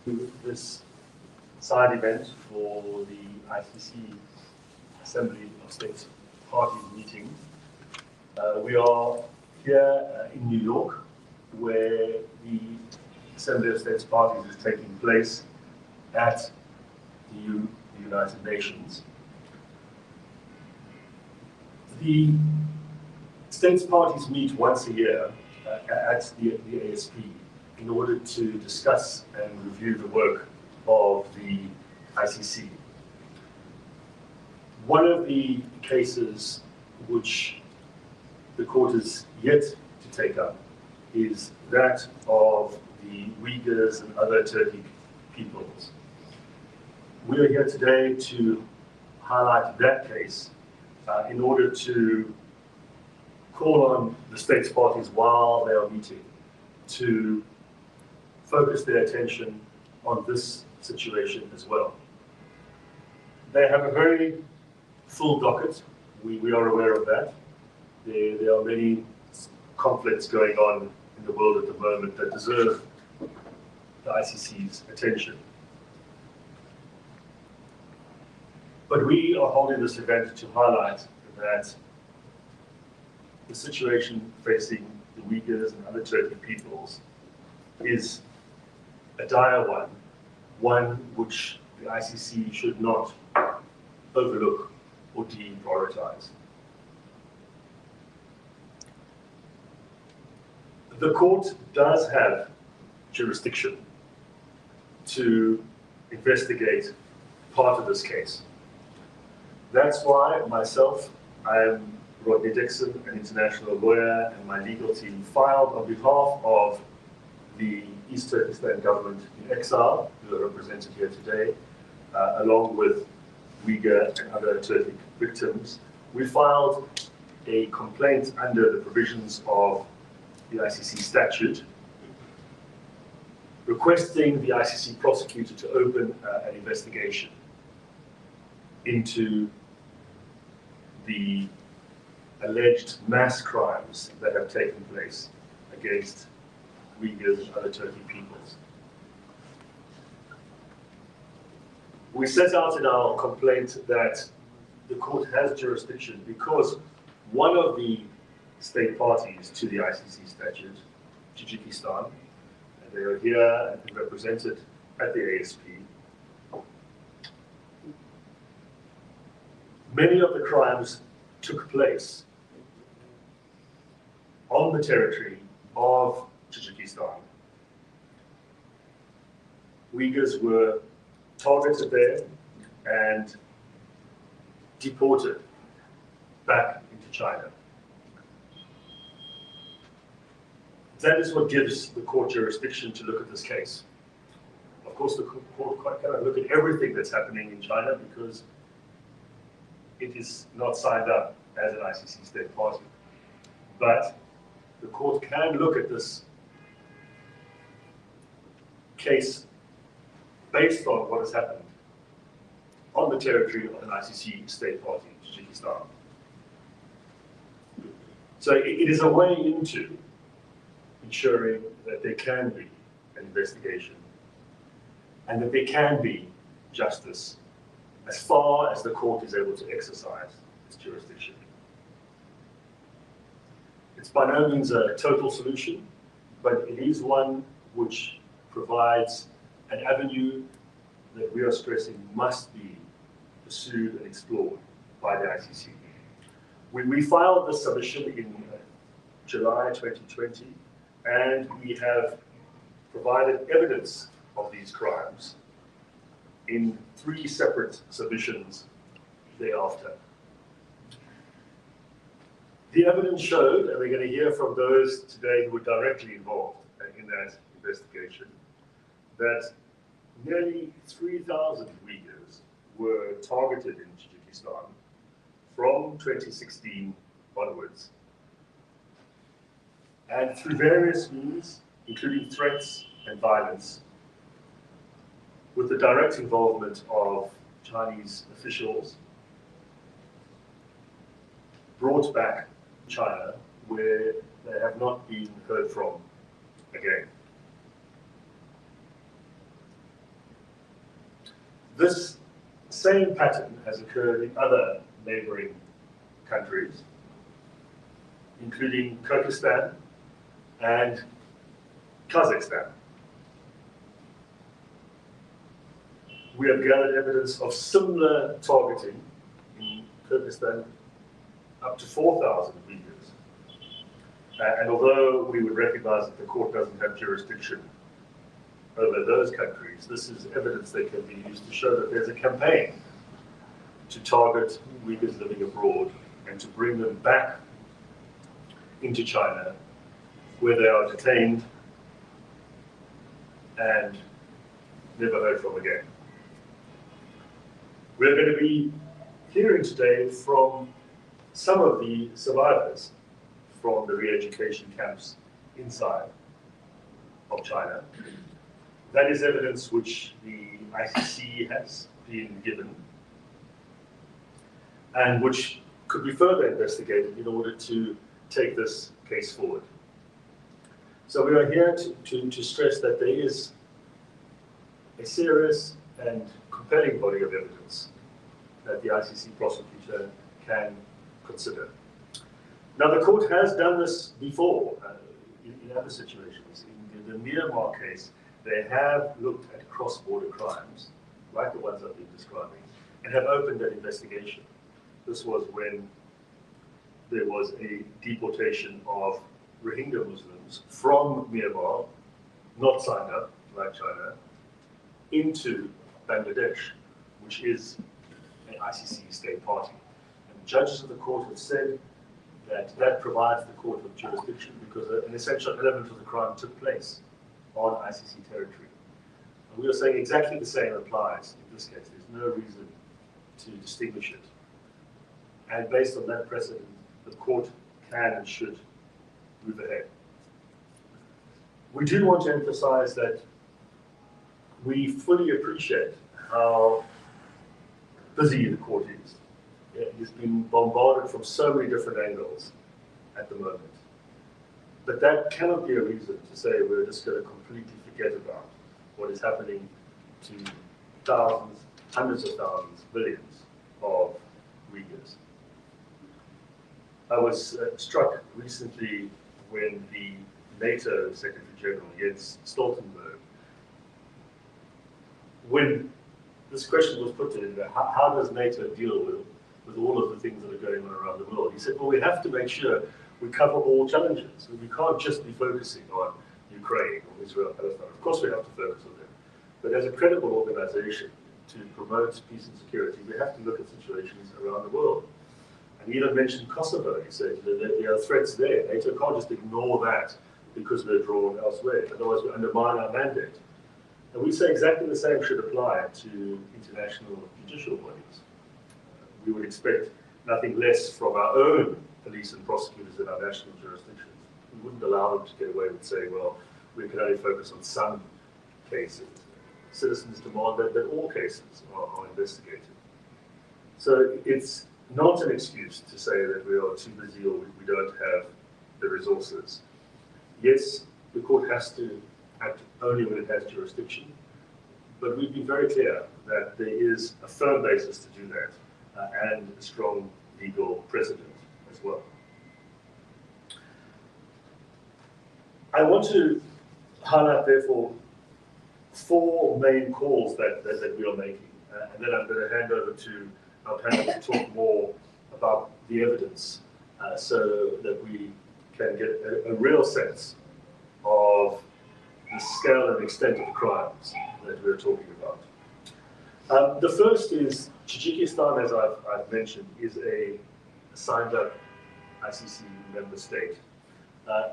This side event for the ICC Assembly of States Parties meeting. We are here in New York, where the Assembly of States Parties is taking place at the United Nations. The States Parties meet once a year at the ASP in order to discuss and review the work of the ICC. One of the cases which the court is yet to take up is that of the Uyghurs and other Turkic peoples. We are here today to highlight that case in order to call on the States Parties while they are meeting to focus their attention on this situation as well. They have a very full docket. We are aware of that. There are many conflicts going on in the world at the moment that deserve the ICC's attention. But we are holding this event to highlight that the situation facing the Uyghurs and other Turkic peoples is a dire one which the ICC should not overlook or deprioritize. The court does have jurisdiction to investigate part of this case. That's why myself, I am Rodney Dixon, an international lawyer, and my legal team filed on behalf of the East Turkistan government in exile, who are represented here today, along with Uyghur and other Turkic victims. We filed a complaint under the provisions of the ICC statute, requesting the ICC prosecutor to open an investigation into the alleged mass crimes that have taken place against Uyghurs and other Turkic peoples. We set out in our complaint that the court has jurisdiction because one of the state parties to the ICC statute, Tajikistan, and they are here and represented at the ASP. Many of the crimes took place on the territory of Tajikistan. Uyghurs were targeted there and deported back into China. That is what gives the court jurisdiction to look at this case. Of course, the court cannot look at everything that's happening in China because it is not signed up as an ICC state party. But the court can look at this case based on what has happened on the territory of an ICC state party, Tajikistan. So it is a way into ensuring that there can be an investigation and that there can be justice as far as the court is able to exercise its jurisdiction. It's by no means a total solution, but it is one which provides an avenue that we are stressing must be pursued and explored by the ICC. When we filed this submission in July 2020, and we have provided evidence of these crimes in 3 separate submissions thereafter. The evidence showed, and we're going to hear from those today who were directly involved in that investigation, that nearly 3,000 Uyghurs were targeted in Tajikistan from 2016 onwards. And through various means, including threats and violence, with the direct involvement of Chinese officials, brought back to China, where they have not been heard from again. This same pattern has occurred in other neighboring countries, including Turkistan and Kazakhstan. We have gathered evidence of similar targeting in Turkistan, up to 4,000 Uyghurs. And although we would recognize that the court doesn't have jurisdiction over those countries, this is evidence that can be used to show that there's a campaign to target Uyghurs living abroad and to bring them back into China, where they are detained and never heard from again. We're going to be hearing today from some of the survivors from the re-education camps inside of China. That is evidence which the ICC has been given and which could be further investigated in order to take this case forward. So we are here to stress that there is a serious and compelling body of evidence that the ICC prosecutor can consider. Now, the court has done this before in other situations. In the Myanmar case, they have looked at cross-border crimes, like the ones I've been describing, and have opened an investigation. This was when there was a deportation of Rohingya Muslims from Myanmar, not signed up, like China, into Bangladesh, which is an ICC state party. And the judges of the court have said that that provides the court with jurisdiction because an essential element of the crime took place on ICC territory. And we are saying exactly the same applies in this case. There's no reason to distinguish it. And based on that precedent, the court can and should move ahead. We do want to emphasize that we fully appreciate how busy the court is. It has been bombarded from so many different angles at the moment. But that cannot be a reason to say we're just going to completely forget about what is happening to thousands, hundreds of thousands, millions of Uyghurs. I was struck recently when the NATO Secretary General, Jens Stoltenberg, when this question was put to him, how does NATO deal with all of the things that are going on around the world? He said, well, we have to make sure we cover all challenges. We can't just be focusing on Ukraine or Israel, Palestine. Of course we have to focus on them. But as a credible organization to promote peace and security, we have to look at situations around the world. And he even mentioned Kosovo. He said that there are threats there. NATO can't just ignore that because we're drawn elsewhere. Otherwise we undermine our mandate. And we say exactly the same should apply to international judicial bodies. We would expect nothing less from our own police and prosecutors in our national jurisdictions. We wouldn't allow them to get away with saying, well, we can only focus on some cases. Citizens demand that all cases are investigated. So it's not an excuse to say that we are too busy or we don't have the resources. Yes, the court has to act only when it has jurisdiction, but we've been very clear that there is a firm basis to do that and a strong legal precedent as well. I want to highlight, therefore, four main calls that we are making, and then I'm going to hand over to our panel to talk more about the evidence so that we can get a real sense of the scale and extent of the crimes that we're talking about. The first is Tajikistan, as I've mentioned, is a signed-up ICC member state.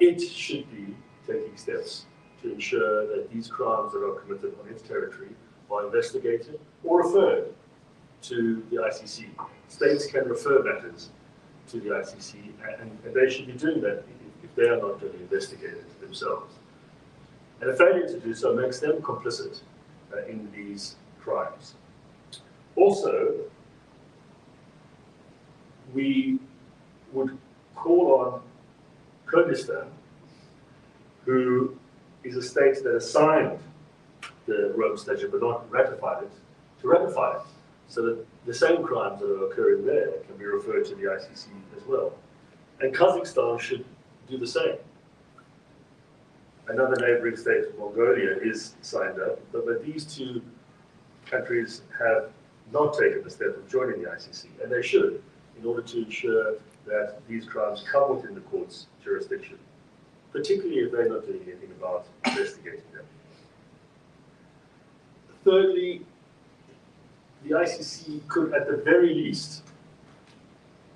It should be taking steps to ensure that these crimes that are committed on its territory are investigated or referred to the ICC. States can refer matters to the ICC, and they should be doing that if they are not going to investigate it themselves. And a failure to do so makes them complicit in these crimes. Also, we would call on Kyrgyzstan, who is a state that has signed the Rome Statute but not ratified it, to ratify it, so that the same crimes that are occurring there can be referred to the ICC as well. And Kazakhstan should do the same. Another neighboring state, Mongolia, is signed up, but these two countries have not taken the step of joining the ICC, and they should, in order to ensure that these crimes come within the court's jurisdiction, particularly if they're not doing anything about investigating them. Thirdly, the ICC could, at the very least,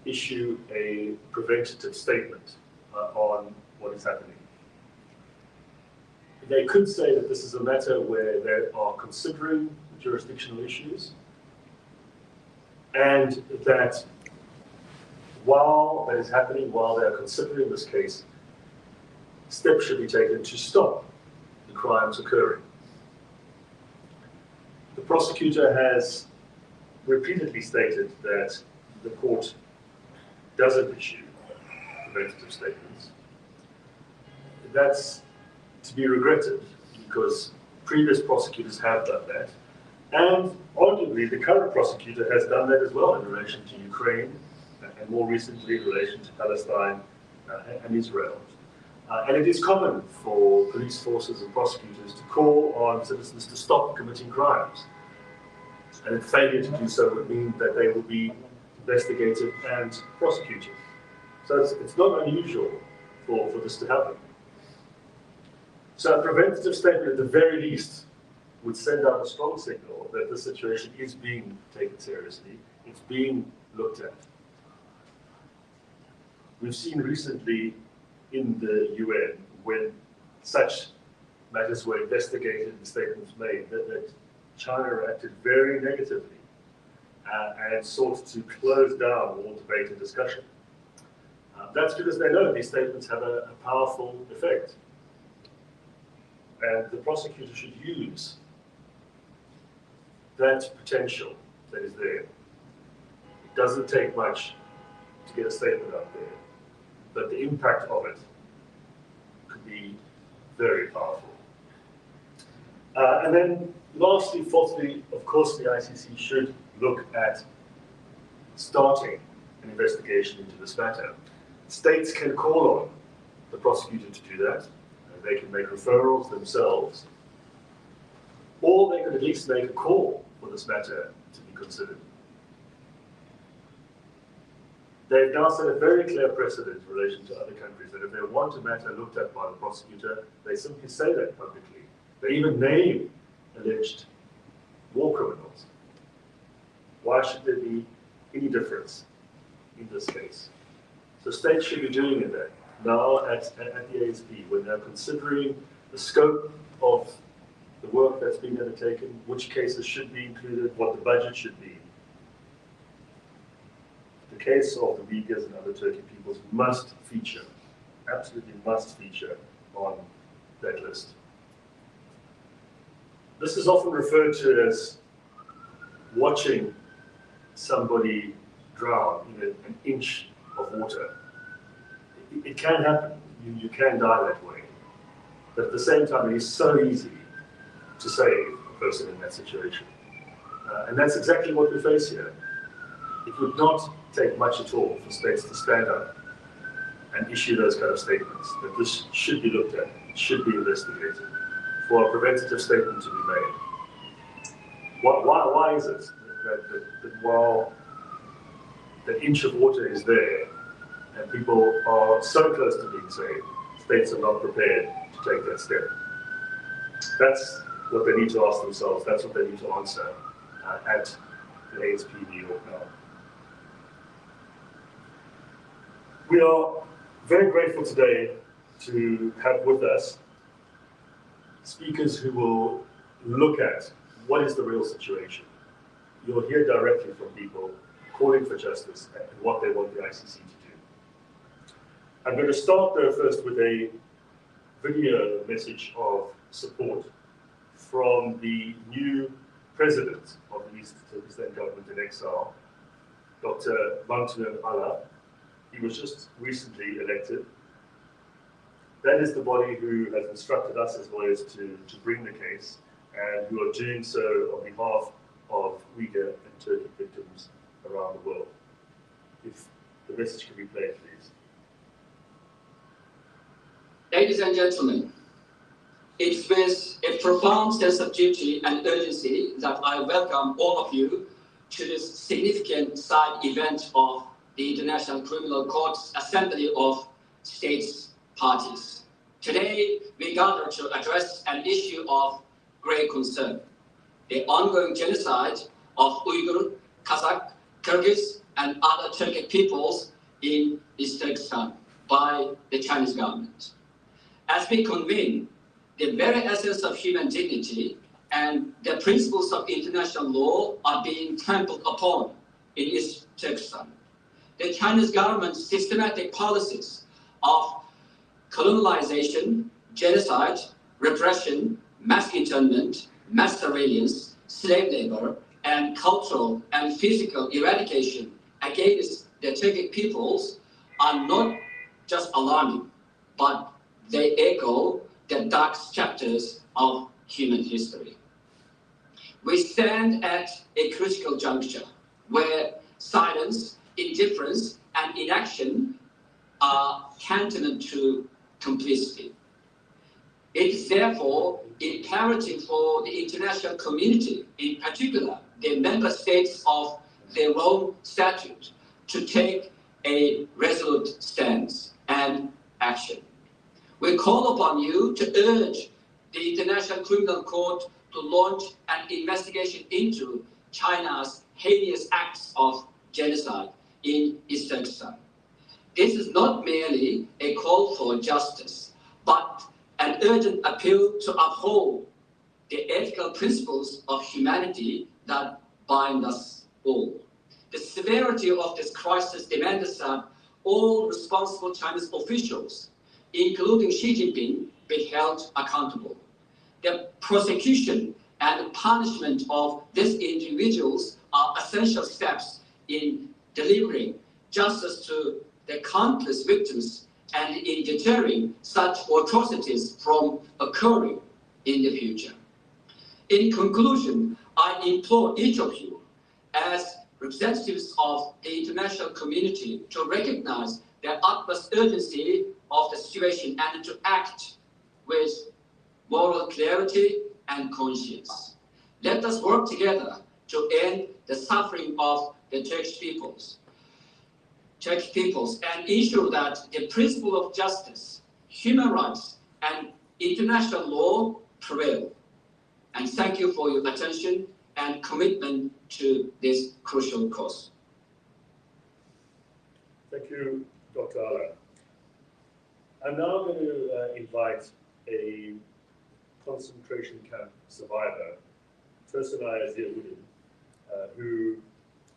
issue a preventative statement on what is happening. They could say that this is a matter where they are considering jurisdictional issues, and that while that is happening, while they are considering this case, steps should be taken to stop the crimes occurring. The prosecutor has repeatedly stated that the court doesn't issue preventative statements. That's to be regretted, because previous prosecutors have done that, and arguably the current prosecutor has done that as well in relation to Ukraine, and more recently in relation to Palestine and Israel. And it is common for police forces and prosecutors to call on citizens to stop committing crimes. And failure to do so would mean that they will be investigated and prosecuted. So it's not unusual for this to happen. So a preventative statement, at the very least, would send out a strong signal that the situation is being taken seriously, it's being looked at. We've seen recently in the UN, when such matters were investigated and statements made, that China reacted very negatively and sought to close down all debate and discussion. That's because they know these statements have a powerful effect. And the prosecutor should use that potential that is there. It doesn't take much to get a statement out there, but the impact of it could be very powerful. And then lastly, fourthly, of course, the ICC should look at starting an investigation into this matter. States can call on the prosecutor to do that. They can make referrals themselves, or they could at least make a call for this matter to be considered. They've now set a very clear precedent in relation to other countries that if they want a matter looked at by the prosecutor, they simply say that publicly. They even name alleged war criminals. Why should there be any difference in this case? So states should be doing it then. Now at the ASP, when they're considering the scope of the work that's being undertaken, which cases should be included, what the budget should be. The case of the Uyghurs and other Turkic peoples must feature, absolutely must feature on that list. This is often referred to as watching somebody drown in an inch of water. It can happen, you can die that way, but at the same time it is so easy to save a person in that situation. And that's exactly what we face here. It would not take much at all for states to stand up and issue those kind of statements, that this should be looked at, it should be investigated, for a preventative statement to be made. Why is it that while that inch of water is there, and people are so close to being saved, states are not prepared to take that step? That's what they need to ask themselves, that's what they need to answer at the ASP New York now. We are very grateful today to have with us speakers who will look at what is the real situation. You'll hear directly from people calling for justice and what they want the ICC to do. I'm going to start though first with a video message of support from the new president of the East Turkistan government in exile, Dr. Mantunan Allah. He was just recently elected. That is the body who has instructed us as lawyers to bring the case, and who are doing so on behalf of Uyghur and Turkic victims around the world. If the message can be played, please. Ladies and gentlemen, it's with a profound sense of duty and urgency that I welcome all of you to this significant side event of the International Criminal Court's Assembly of States Parties. Today, we gather to address an issue of great concern: the ongoing genocide of Uyghur, Kazakh, Kyrgyz, and other Turkic peoples in East Turkistan by the Chinese government. As we convene, the very essence of human dignity and the principles of international law are being trampled upon in East Turkestan. The Chinese government's systematic policies of colonialization, genocide, repression, mass internment, mass surveillance, slave labor, and cultural and physical eradication against the Turkic peoples are not just alarming, but they echo the dark chapters of human history. We stand at a critical juncture where silence, indifference, and inaction are tantamount to complicity. It is therefore imperative for the international community, in particular the member states of the Rome Statute, to take a resolute stance and action. We call upon you to urge the International Criminal Court to launch an investigation into China's heinous acts of genocide in East Turkestan. This is not merely a call for justice, but an urgent appeal to uphold the ethical principles of humanity that bind us all. The severity of this crisis demands that all responsible Chinese officials, including Xi Jinping, be held accountable. The prosecution and punishment of these individuals are essential steps in delivering justice to the countless victims and in deterring such atrocities from occurring in the future. In conclusion, I implore each of you, as representatives of the international community, to recognize the utmost urgency of the situation and to act with moral clarity and conscience. Let us work together to end the suffering of the Turkic peoples and ensure that the principle of justice, human rights, and international law prevail. And thank you for your attention and commitment to this crucial cause. Thank you, Dr. Ala. I'm now going to invite a concentration camp survivor, Tursunay Ziyaudin, who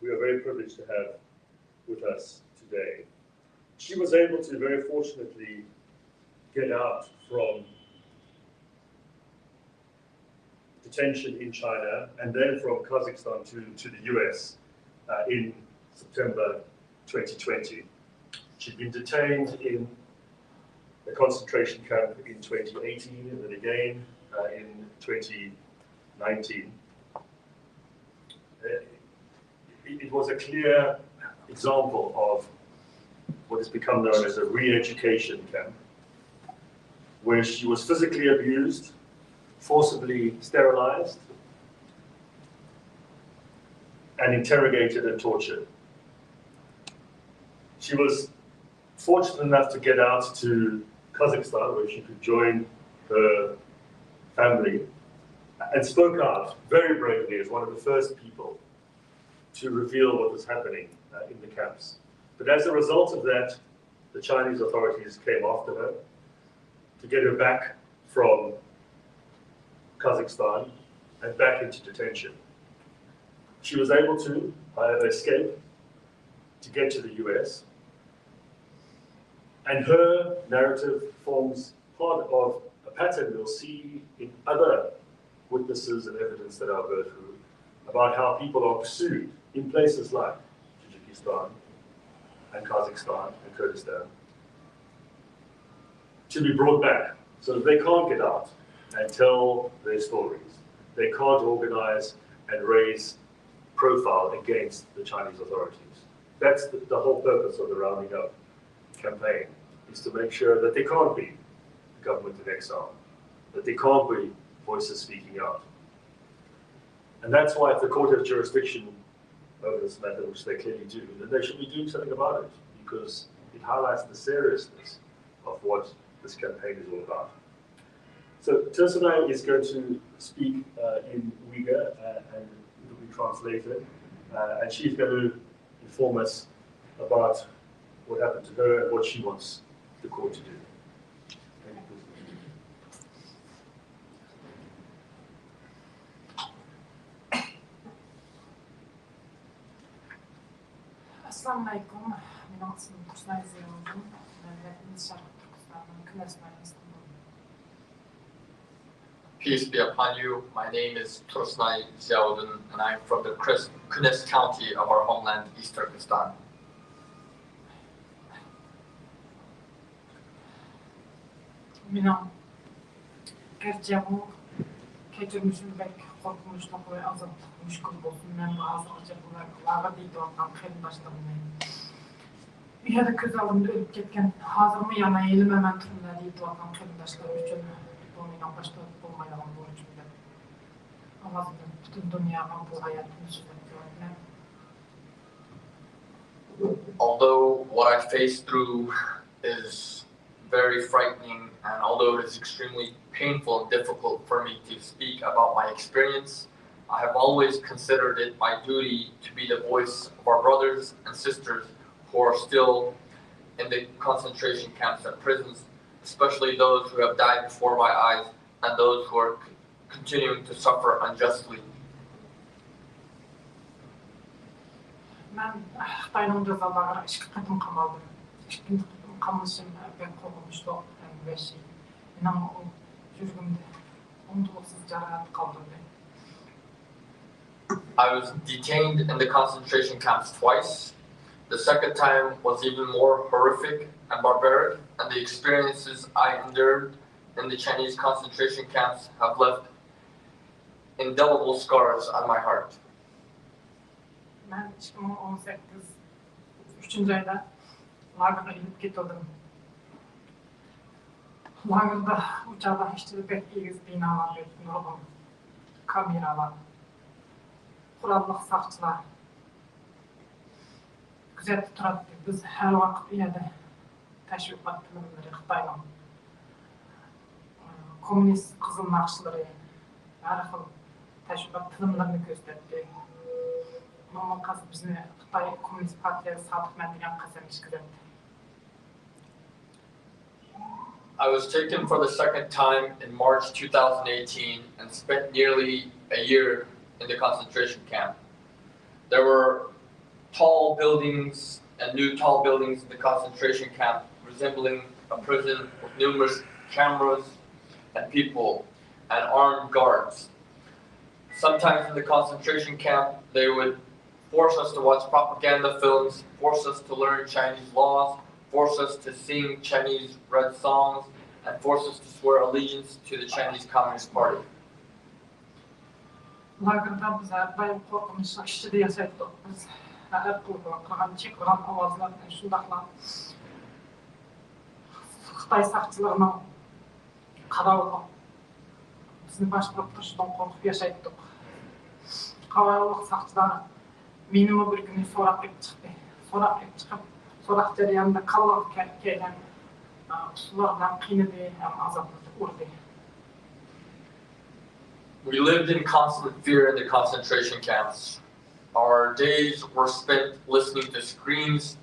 we are very privileged to have with us today. She was able to, very fortunately, get out from detention in China and then from Kazakhstan to the US in September 2020. She'd been detained in a concentration camp in 2018 and then again in 2019. It was a clear example of what has become known as a re-education camp, where she was physically abused, forcibly sterilized, and interrogated and tortured. She was fortunate enough to get out to Kazakhstan, where she could join her family, and spoke out very bravely as one of the first people to reveal what was happening in the camps. But as a result of that, the Chinese authorities came after her to get her back from Kazakhstan and back into detention. She was able to, however, escape to get to the US, and her narrative forms part of a pattern we'll see in other witnesses and evidence that I'll go through about how people are pursued in places like Tajikistan and Kazakhstan and Kyrgyzstan to be brought back so that they can't get out and tell their stories. They can't organize and raise profile against the Chinese authorities. That's the whole purpose of the Rounding Up campaign, is to make sure that there can't be a government in exile, that there can't be voices speaking out. And that's why if the court has jurisdiction over this matter, which they clearly do, then they should be doing something about it, because it highlights the seriousness of what this campaign is all about. So Tursunay is going to speak in Uyghur and it will be translated, and she's going to inform us about what happened to her and what she wants the court to do. Thank you. Assalamu alaikum. Mijn naam is Tursunay Ziyaoudin. Ben in East Turkistan. Peace be upon you. My name is Tursunay Ziyaoudin, and I'm from the Kyrgyz county of our homeland, East Turkistan. Mina gerçeğim keçirmişim belki korkmuştum ve azap müşkül olsun. Ben bazı acılar deydi ondan kıyımdaşlarımı. Bir yerde köz aldığımda ölüp ketken hazır mı yana eğilim hemen türünler deydi ondan kıyımdaşlarım için olmayan başta olmayan borcumda. Allah'ım bütün dünyama bu hayatını sürdürüyor. Although what I faced through is very frightening, and although it is extremely painful and difficult for me to speak about my experience, I have always considered it my duty to be the voice of our brothers and sisters who are still in the concentration camps and prisons, especially those who have died before my eyes and those who are continuing to suffer unjustly. Ben Xitayning jazolarga ikki qatim qamaldim. Ikkinchi qatim qamalishim ben qo'rqinchli va mening yuragimda unutulsiz jarohat qoldirdi. I was detained in the concentration camps twice. The second time was even more horrific and barbaric, and the experiences I endured in the Chinese concentration camps have left indelible scars on my heart. Ben 2018 3. ayda lagerga gidip getirdim. Lagerda uçağda işte pek egiz binalar nurgun kameralar, kurallık sakçılar güzel turadi. Biz her vakit yerde teşvikat filmleri Xitayning komünist kızıl nakşıları, her xil teşvikat filmlerini gösterdi. Ama qaz bizni Xitay Komünist Partiyasi sadiqman degan qasam ishkizadi. I was taken for the second time in March 2018 and spent nearly a year in the concentration camp. There were tall buildings and new tall buildings in the concentration camp, resembling a prison with numerous cameras and people and armed guards. Sometimes in the concentration camp, they would force us to watch propaganda films, force us to learn Chinese laws, force us to sing Chinese red songs, and force us to swear allegiance to the Chinese Communist Party. Lagerda biz bayım korkunçlu işçide yaşaydık. Biz hep kurban, çıkıran avazlar, şundaklar. Xitay sakçılarına karavlı. Bizni başkırıp turuşdan korkup yaşaydık. Karavlık sakçıları minimum bir günü sorak hep çıktı. Sorak hep çıkıp, sorak jarayonida kallık kelgen usullardan kıynadı hem azaplıdı, urdu. We lived in constant fear in the concentration camps. Our days were spent listening to screams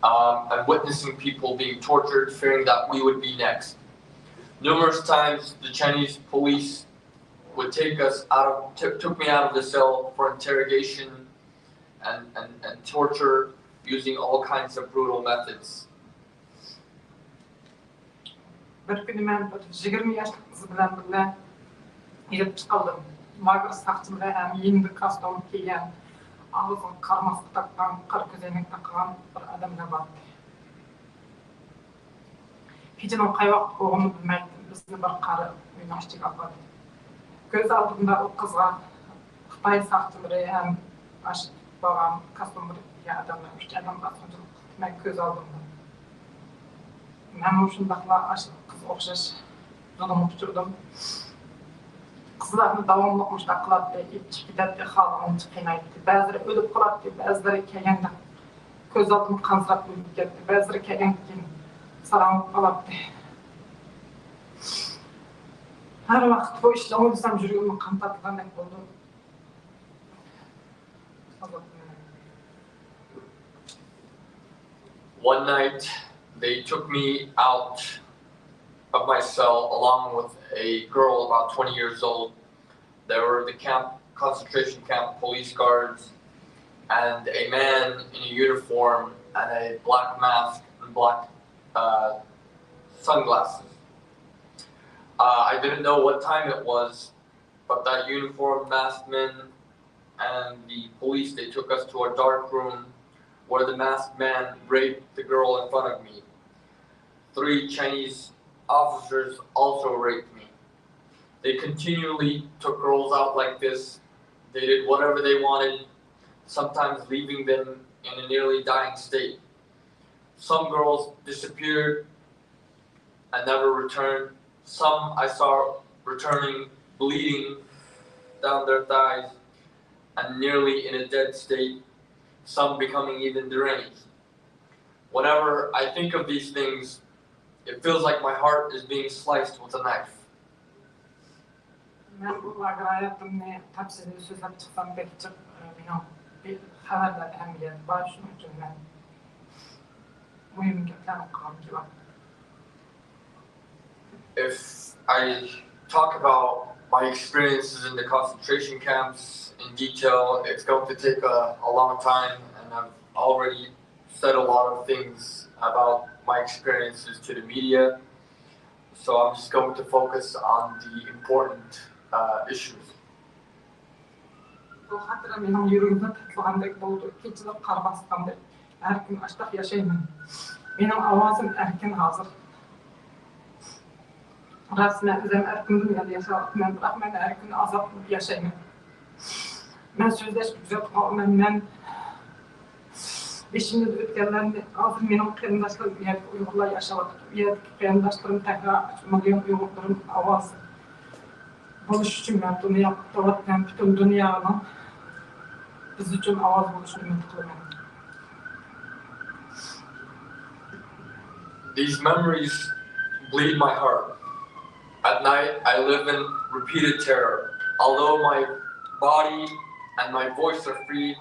and witnessing people being tortured, fearing that we would be next. Numerous times, the Chinese police would took me out of the cell for interrogation and torture using all kinds of brutal methods. Bir günü ben 20 yaşlık kızı bilen birle girip çıkalım. Lager sakçılığı hem yeni kostum giygen, ağzın karması takkan, kar gözenek takkan bir adamla vardı. Hiçbir kay vaqt oğunu bilmeydim, bizni bir karı oynaşçı kapadı. Göz aldığımda o kızga Bay saatçıları hem aşık babam, kastamonu ya adamlar, üç adam basıncılık ben göz aldım. Ben şundakla aşık kız okşaş zulüm uçurdum. Kızlarını davamlıkmış da kılattı, içip giderdi, halımın çıkınaydı. Bazıları ölüp kılattı, bazıları kelende göz aldım kansırak ölüp gitti, bazıları kelende saramı kılattı. Her vakit bu işle oynasam yürüyümü kantatlamak oldu. One night, they took me out of my cell along with a girl about 20 years old. There were the concentration camp police guards and a man in a uniform and a black mask and black sunglasses. I didn't know what time it was, but that uniformed masked man and the police, they took us to a dark room where the masked man raped the girl in front of me. 3 Chinese officers also raped me. They continually took girls out like this. They did whatever they wanted, sometimes leaving them in a nearly dying state. Some girls disappeared and never returned. Some I saw returning, bleeding down their thighs and nearly in a dead state, some becoming even deranged. Whenever I think of these things, it feels like my heart is being sliced with a knife. Ben bu hayatım ne tapsizini sözlep çıksam pek çık benim bir haberler emniyet var şunun için ben mühim gepler okuram ki var. If I talk about my experiences in the concentration camps in detail, it's going to take a long time, and I've already said a lot of things about my experiences to the media, so I'm just going to focus on the important issues. Bu hatıra benim yüreğimde tatlıgandek oldu. Keçilip kar baskandı. Erkin açlık yaşayman. Benim avazım erkin hazır. Rasmen özüm erkin dünyada yaşamak. Ben erkin azap yaşayman. Ben sözleşip güzel kalmam. Ben beşimde ötkenlerini hazır benim kıyımdaşlarım Uygurlar yaşamak. Kıyımdaşlarım tekrar açmalıyım Uygurların avazı. Buluş için ben bunu yaptım. Ben bütün dünyanın biz için avaz buluşunu ümit kılıyorum. These memories bleed my heart. At night, I live in repeated terror. Although my body and my voice are free,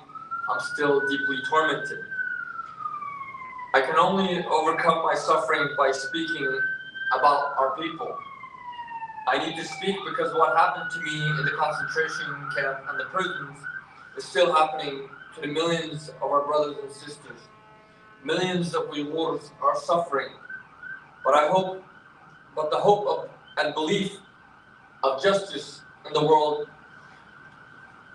I'm still deeply tormented. I can only overcome my suffering by speaking about our people. I need to speak because what happened to me in the concentration camp and the prisons is still happening to the millions of our brothers and sisters. Millions of Uyghurs are suffering, but the hope of and belief of justice in the world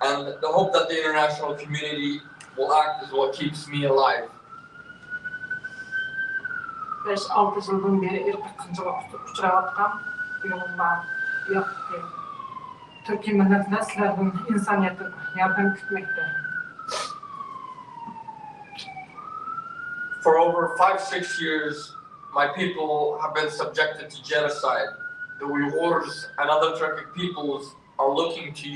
and the hope that the international community will act is what keeps me alive. 5-6 yıldan beri irqi qınçılığa uçrayotgan Uyg'urlar, Türkiye milletine sizlerden insaniyetin yardım kütmekte. For over 5-6 years, my people have been subjected to genocide. The Uyghurs and other Turkic peoples are looking to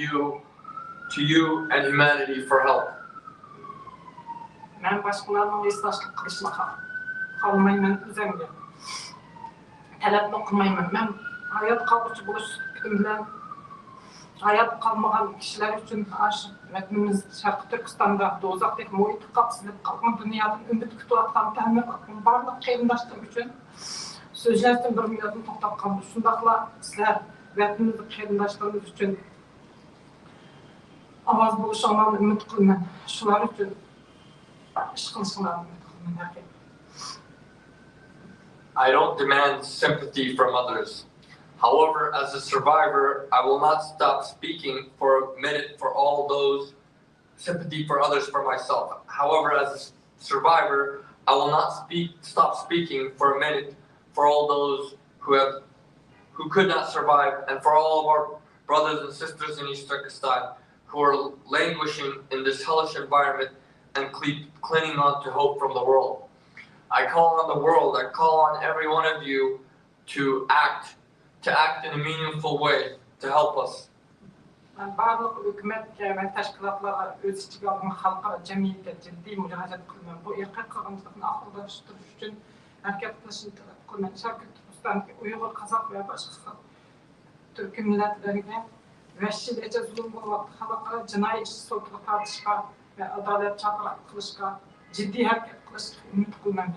you and humanity for help. Ben başkalarının islaçlık kılışına kalmayman üzerinde. Talep kılmayman. Ben hayat kalmışı buluş bilen hayat kalmagan kişiler için hükümetimiz Şarkı Türkistan'da dozaqdek muhit kapsılıp kalkan dünyanın ümit kütüvattan təmin barlıq qeyındaşlıq üçün sözlerden bir milyatın toxtab qaldı. Şundaqla sizler vətnimizi qeyındaşlığımız üçün avaz buluşandan ümit qılman. Şular üçün iş qılışınlardan ümit qılman. I don't demand sympathy from others. However, as a survivor, I will not stop speaking for a minute for all those sympathy for others for myself. However, as a survivor, I will not stop speaking for a minute for all those who could not survive, and for all of our brothers and sisters in East Turkistan who are languishing in this hellish environment and clinging on to hope from the world. I call on the world, I call on every one of you to act in a meaningful way to help us. Bарлық үкімет және тәшкилатларға өз ішіге алған халықара жәмиетке жидди мұрағат қылмай, бұл еркек қоғамдығын ақылдаштыру үшін әрекет қылышын талап қылмай, Turkic Türkistan, Uyghur, Kazakh ve başka Türk milletlerine vahşice zulüm kılmak, halklara cinayet işi sotuğa tartışma ve adalet çağrı kılışka ciddi hareket kılışka ümit kılmamın.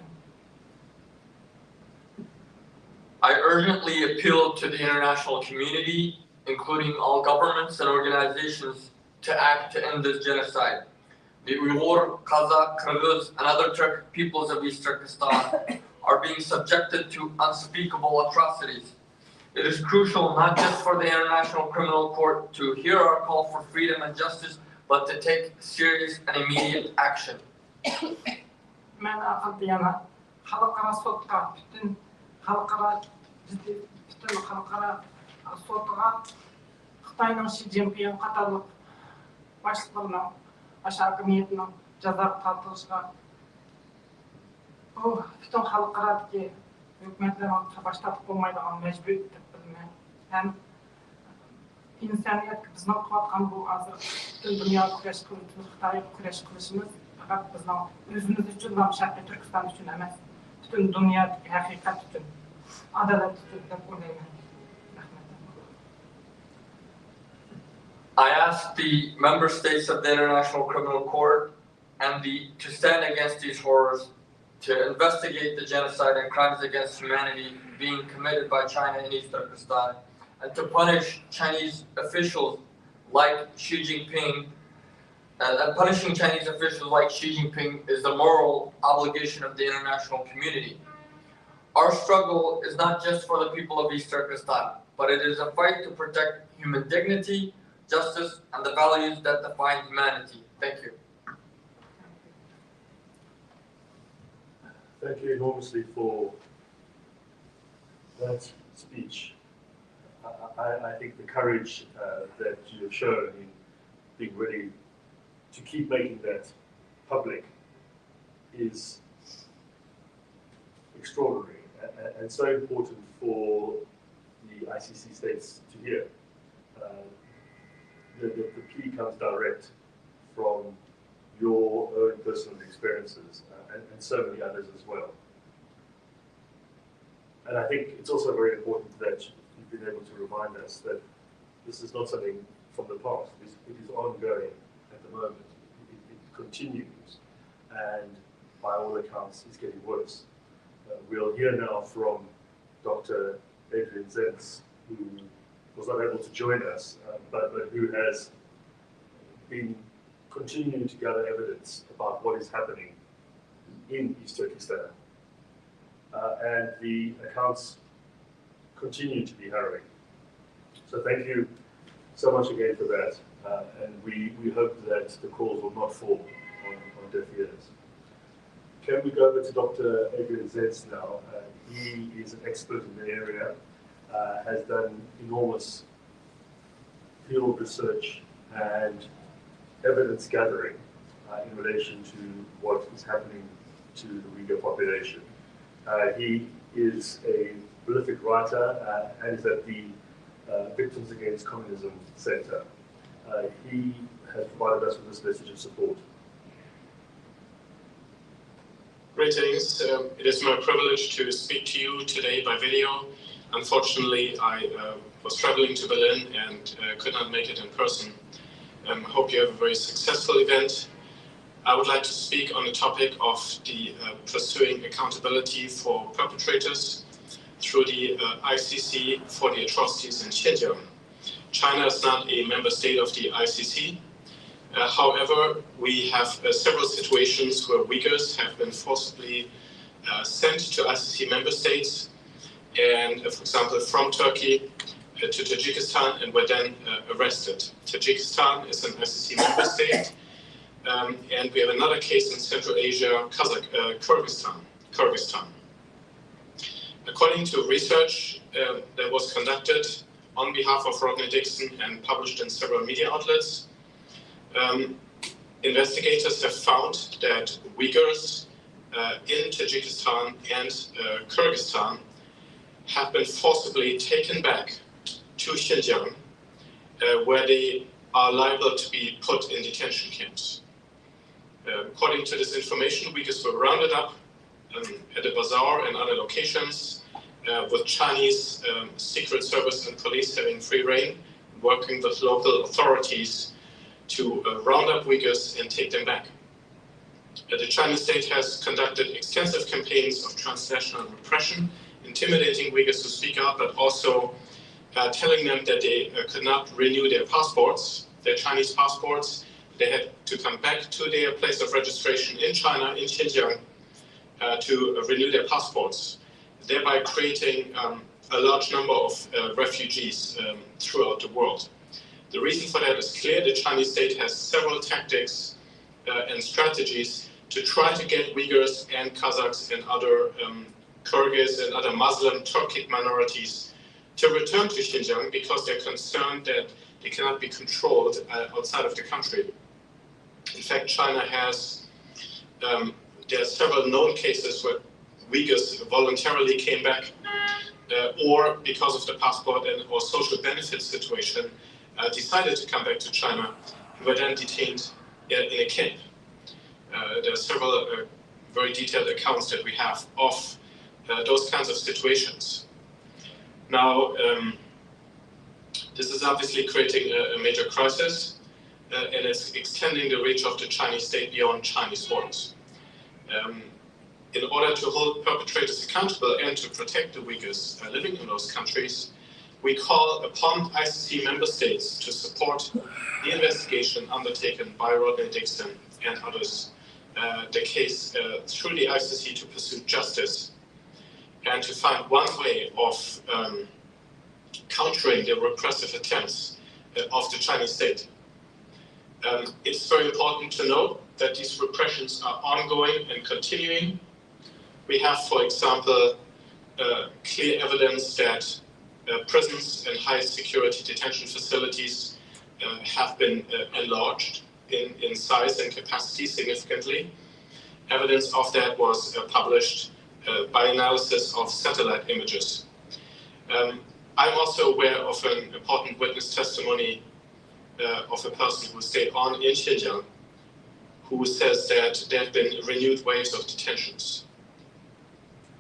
I urgently appeal to the international community, including all governments and organizations, to act to end this genocide. The Uyghur, Kazakh, Kyrgyz, and other Turkic peoples of East Turkistan are being subjected to unspeakable atrocities. It is crucial not just for the International Criminal Court to hear our call for freedom and justice, but to take serious and immediate action. Ben akıldıyana halkara sotuğa, bütün halkara sotuğa Xitayning Xi Jinping qatorliq boshliqlarning aşağı hükümetinin jazo tartılışına bu bütün xalqaradagi hükümetlerin başlatib bo'lmaydigan majburiyat deb bilmayman. Hem insoniyatga bizning qilayotgan bu hozir butun dunyo kurash qilishimiz, Xitoyga kurash qilishimiz faqat bizning o'zimiz uchun ham Sharqiy Turkiston uchun emas, butun dunyodagi haqiqat uchun, adolat uchun deb o'ylayman. I ask the member states of the International Criminal Court to stand against these horrors, to investigate the genocide and crimes against humanity being committed by China in East Turkestan, and to punish Chinese officials like Xi Jinping. And punishing Chinese officials like Xi Jinping is the moral obligation of the international community. Our struggle is not just for the people of East Turkestan, but it is a fight to protect human dignity, justice, and the values that define humanity. Thank you. Thank you enormously for that speech. I think the courage that you have shown in being ready to keep making that public is extraordinary and so important for the ICC states to hear. The plea comes direct from your own personal experiences and so many others as well. And I think it's also very important that you've been able to remind us that this is not something from the past. It is ongoing at the moment. It continues, and by all accounts, it's getting worse. We'll hear now from Dr. Adrian Zentz, who was not able to join us, but who has been continuing to gather evidence about what is happening in East Turkestan. And the accounts continue to be harrowing. So thank you so much again for that. And we hope that the calls will not fall on deaf ears. Can we go over to Dr. Adrian Zentz now? He is an expert in the area, has done enormous field research and evidence gathering in relation to what is happening to the Uyghur population. He is a prolific writer and is at the Victims Against Communism Center. He has provided us with this message of support. Greetings. It is my privilege to speak to you today by video. Unfortunately, I was traveling to Berlin and could not make it in person. I hope you have a very successful event. I would like to speak on the topic of the pursuing accountability for perpetrators through the ICC for the atrocities in Xinjiang. China is not a member state of the ICC. However, we have several situations where Uyghurs have been forcibly sent to ICC member states, and for example, from Turkey to Tajikistan, and were then arrested. Tajikistan is an ICC member state, and we have another case in Central Asia, Kyrgyzstan. According to research that was conducted on behalf of Rodney Dixon and published in several media outlets, Investigators have found that Uyghurs in Tajikistan and Kyrgyzstan have been forcibly taken back to Xinjiang, where they are liable to be put in detention camps. According to this information, Uyghurs were rounded up at a bazaar and other locations, with Chinese Secret Service and police having free rein, working with local authorities to round up Uyghurs and take them back. The Chinese state has conducted extensive campaigns of transnational repression, intimidating Uyghurs to speak out, but also telling them that they could not renew their passports, their Chinese passports. They had to come back to their place of registration in China, in Xinjiang, to renew their passports, thereby creating a large number of refugees throughout the world. The reason for that is clear. The Chinese state has several tactics and strategies to try to get Uyghurs and Kazakhs and other Kyrgyz and other Muslim Turkic minorities to return to Xinjiang because they're concerned that they cannot be controlled outside of the country. In fact, China has, there are several known cases where Uyghurs voluntarily came back or because of the passport and or social benefit situation decided to come back to China and were then detained in a camp. There are several very detailed accounts that we have of those kinds of situations. Now, this is obviously creating a major crisis and it's extending the reach of the Chinese state beyond Chinese borders. In order to hold perpetrators accountable and to protect the Uyghurs living in those countries, we call upon ICC member states to support the investigation undertaken by Rodney Dixon and others, the case through the ICC to pursue justice and to find one way of countering the repressive attempts of the Chinese state. It's very important to note that these repressions are ongoing and continuing. We have, for example, clear evidence that prisons and high security detention facilities have been enlarged in size and capacity significantly. Evidence of that was published by analysis of satellite images. I'm also aware of an important witness testimony of a person who stayed on in Xinjiang, who says that there have been renewed waves of detentions.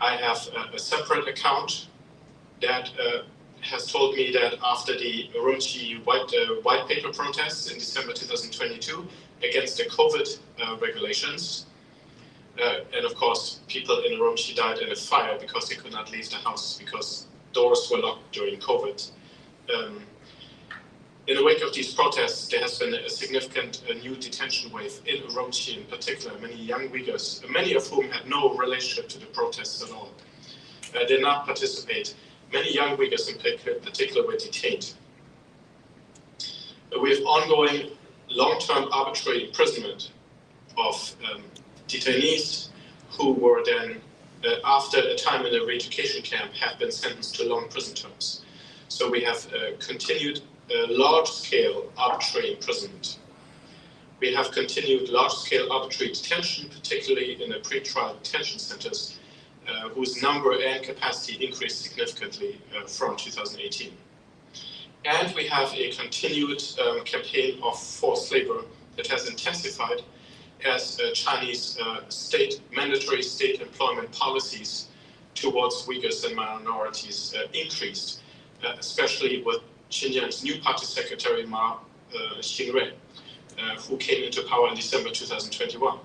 I have a separate account that has told me that after the Urumqi white paper protests in December 2022 against the COVID regulations, and of course people in Urumqi died in a fire because they could not leave the house because doors were locked during COVID. In the wake of these protests, there has been a significant new detention wave in Urumqi in particular. Many young Uyghurs, many of whom had no relationship to the protests at all, did not participate. Many young Uyghurs in particular were detained. We have ongoing long-term arbitrary imprisonment of detainees who were then, after a time in a re-education camp, have been sentenced to long prison terms. So we have continued large-scale arbitrary imprisonment. We have continued large-scale arbitrary detention, particularly in the pre-trial detention centers, whose number and capacity increased significantly from 2018. And we have a continued campaign of forced labor that has intensified as Chinese mandatory state employment policies towards Uyghurs and minorities increased, especially with Xinjiang's new party secretary, Ma Xingrui, who came into power in December 2021.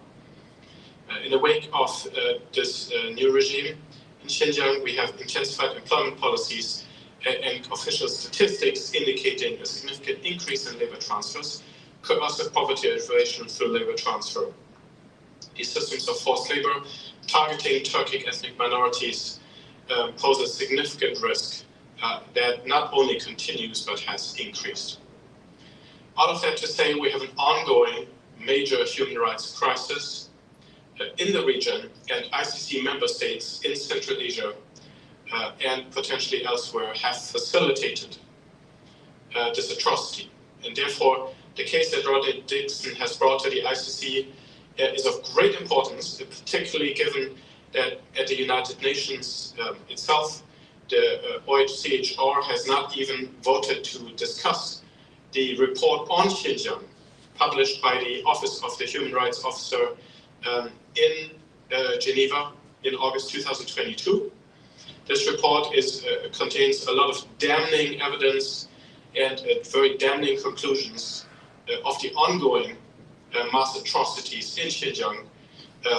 In the wake of this new regime in Xinjiang, we have intensified employment policies and official statistics indicating a significant increase in labor transfers, coercive poverty alleviation through labor transfer. These systems of forced labor targeting Turkic ethnic minorities pose a significant risk that not only continues but has increased. All of that to say, we have an ongoing major human rights crisis in the region, and ICC member states in Central Asia and potentially elsewhere have facilitated this atrocity. And therefore, the case that Rodney Dixon has brought to the ICC is of great importance, particularly given that at the United Nations itself, the OHCHR has not even voted to discuss the report on Xinjiang published by the Office of the Human Rights Officer in Geneva in August 2022. This report contains a lot of damning evidence and very damning conclusions of the ongoing mass atrocities in Xinjiang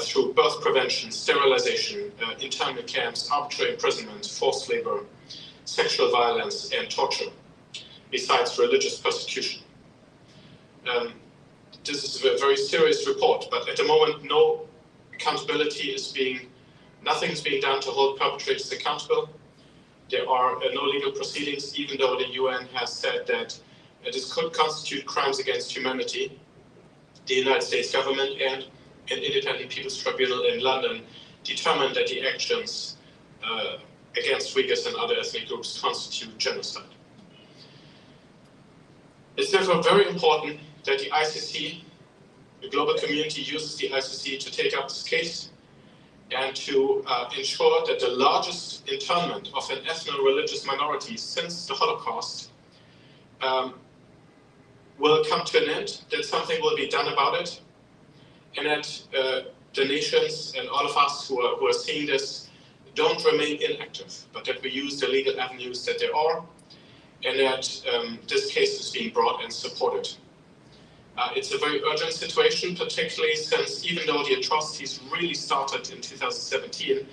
through birth prevention, sterilization, internment camps, arbitrary imprisonment, forced labor, sexual violence, and torture, besides religious persecution. This is a very serious report, but at the moment, no accountability nothing is being done to hold perpetrators accountable. There are no legal proceedings, even though the UN has said that this could constitute crimes against humanity. The United States government and an independent People's Tribunal in London determined that the actions against Uyghurs and other ethnic groups constitute genocide. It's therefore very important that the ICC, the global community, uses the ICC to take up this case and to ensure that the largest internment of an ethno-religious minority since the Holocaust will come to an end, that something will be done about it, and that the nations and all of us who are seeing this don't remain inactive, but that we use the legal avenues that there are, and that this case is being brought and supported. It's a very urgent situation, particularly since even though the atrocities really started in 2017,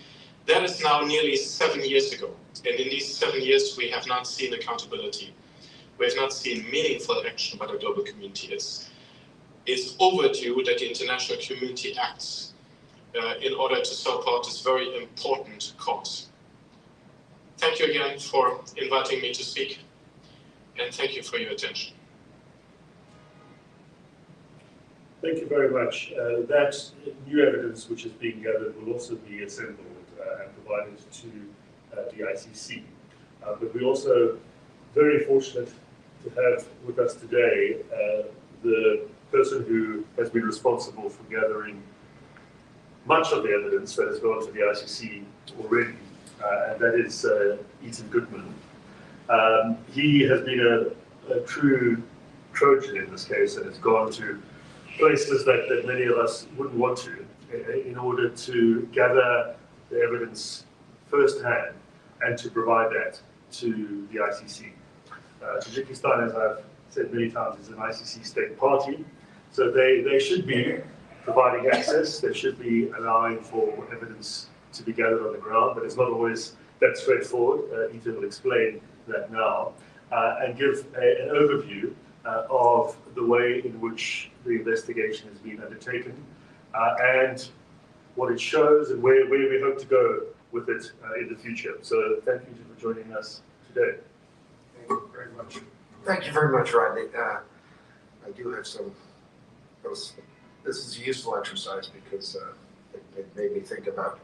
that is now nearly 7 years ago. And in these 7 years, we have not seen accountability. We have not seen meaningful action by the global community. It's overdue that the international community acts in order to support this very important cause. Thank you again for inviting me to speak, and thank you for your attention. Thank you very much. That new evidence which is being gathered will also be assembled and provided to the ICC. But we're also very fortunate to have with us today the person who has been responsible for gathering much of the evidence that has gone to the ICC already, and that is Ethan Goodman. He has been a true Trojan in this case and has gone to places that many of us wouldn't want to in order to gather the evidence firsthand and to provide that to the ICC. Tajikistan, as I've said many times, is an ICC state party, so they should be providing access, they should be allowing for evidence to be gathered on the ground, but it's not always that straightforward. Ethan will explain that now and give an overview of the way in which the investigation has been undertaken and what it shows and where we hope to go with it in the future. So thank you for joining us today. Thank you very much. Thank you very much, Rodney. I do have some, this is a useful exercise because it made me think about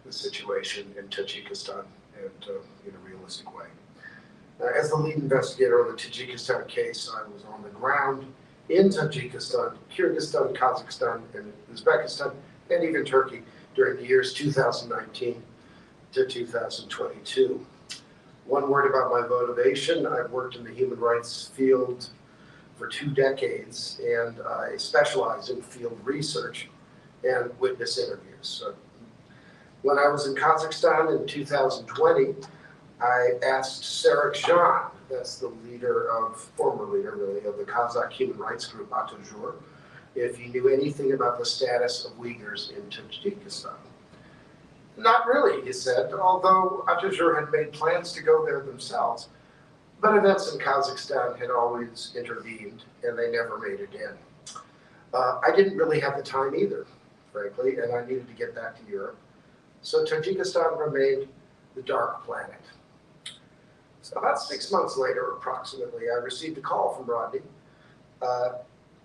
the situation in Tajikistan and in a realistic way. As the lead investigator on the Tajikistan case, I was on the ground in Tajikistan, Kyrgyzstan, Kazakhstan, and Uzbekistan, and even Turkey during the years 2019 to 2022. One word about my motivation: I've worked in the human rights field for 2 decades, and I specialize in field research and witness interviews. So when I was in Kazakhstan in 2020, I asked Sarek Jan, that's the former leader really, of the Kazakh human rights group Atajur, if he knew anything about the status of Uyghurs in Tajikistan. Not really, he said, although Atajur had made plans to go there themselves. But events in Kazakhstan had always intervened, and they never made it in. I didn't really have the time either, frankly, and I needed to get back to Europe. So Tajikistan remained the dark planet. So about 6 months later, approximately, I received a call from Rodney.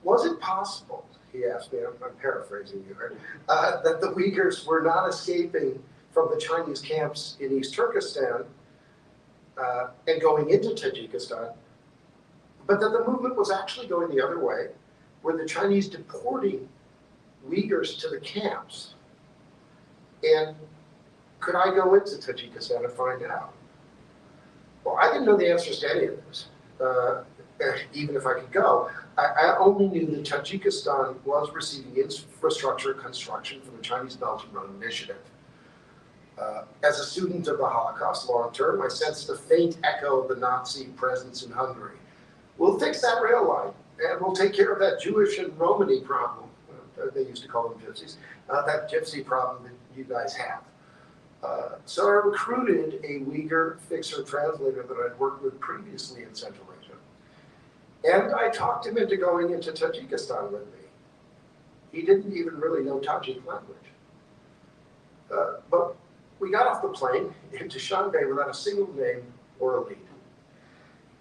Was it possible, he asked me, I'm paraphrasing you, right, that the Uyghurs were not escaping from the Chinese camps in East Turkistan and going into Tajikistan, but that the movement was actually going the other way, where the Chinese deporting Uyghurs to the camps. And could I go into Tajikistan and find out? Well, I didn't know the answers to any of this, even if I could go. I only knew that Tajikistan was receiving infrastructure construction from the Chinese Belt and Road Initiative. As a student of the Holocaust long term, I sensed a faint echo of the Nazi presence in Hungary. We'll fix that rail line, and we'll take care of that Jewish and Romani problem. They used to call them gypsies, that gypsy problem that you guys have. So I recruited a Uyghur fixer translator that I'd worked with previously in Central Asia. And I talked him into going into Tajikistan with me. He didn't even really know Tajik language. But we got off the plane in Dushanbe without a single name or a lead.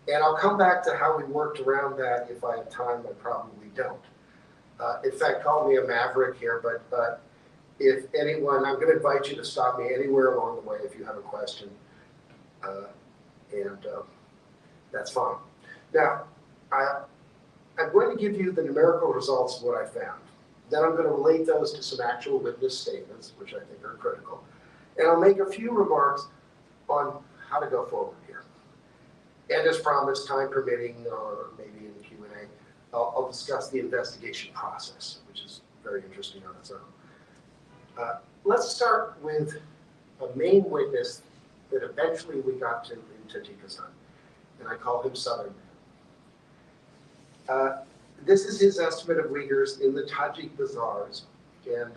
And I'll come back to how we worked around that if I have time. I probably don't. In fact, call me a maverick here, but if anyone, I'm going to invite you to stop me anywhere along the way if you have a question, and that's fine. Now, I'm going to give you the numerical results of what I found. Then I'm going to relate those to some actual witness statements, which I think are critical. And I'll make a few remarks on how to go forward here. And as promised, time permitting, or maybe in the Q&A, I'll discuss the investigation process, which is very interesting on its own. Let's start with a main witness that eventually we got to in Tajikistan, and I call him Southern Man. This is his estimate of Uyghurs in the Tajik bazaars, and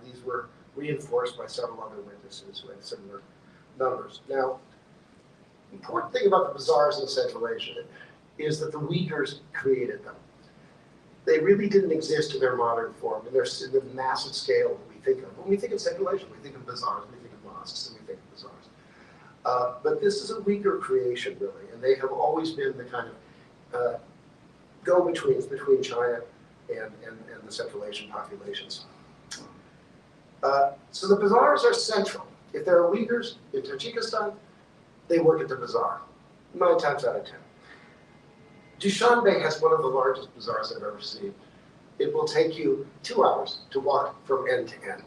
these were reinforced by several other witnesses who had similar numbers. Now, the important thing about the bazaars in Central Asia is that the Uyghurs created them. They really didn't exist in their modern form, in the massive scale that we think of. When we think of Central Asia, we think of bazaars, we think of mosques, and we think of bazaars. But this is a Uyghur creation, really, and they have always been the kind of go-betweens between China and the Central Asian populations. So the bazaars are central. If there are Uyghurs in Tajikistan, they work at the bazaar, 9 times out of 10. Dushanbe has one of the largest bazaars I've ever seen. It will take you 2 hours to walk from end to end.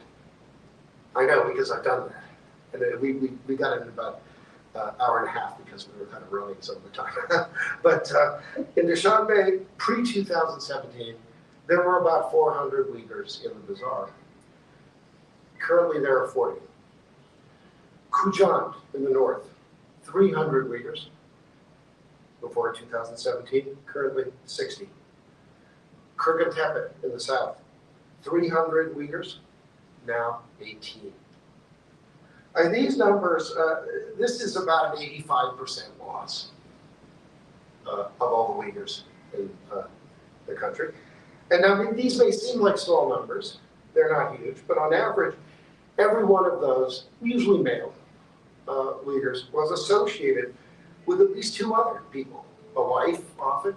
I know, because I've done that. And we got it in about an hour and a half because we were kind of running some of the time. But in Dushanbe, pre-2017, there were about 400 Uyghurs in the bazaar. Currently, there are 40. Kyrgyz in the north, 300 Uyghurs. Before 2017, currently 60. Kyrgyz in the south, 300 Uyghurs, now 18. And these numbers, this is about an 85% loss of all the Uyghurs in the country. And now these may seem like small numbers, they're not huge, but on average, every one of those, usually male Uyghurs, was associated with at least 2 other people, a wife often,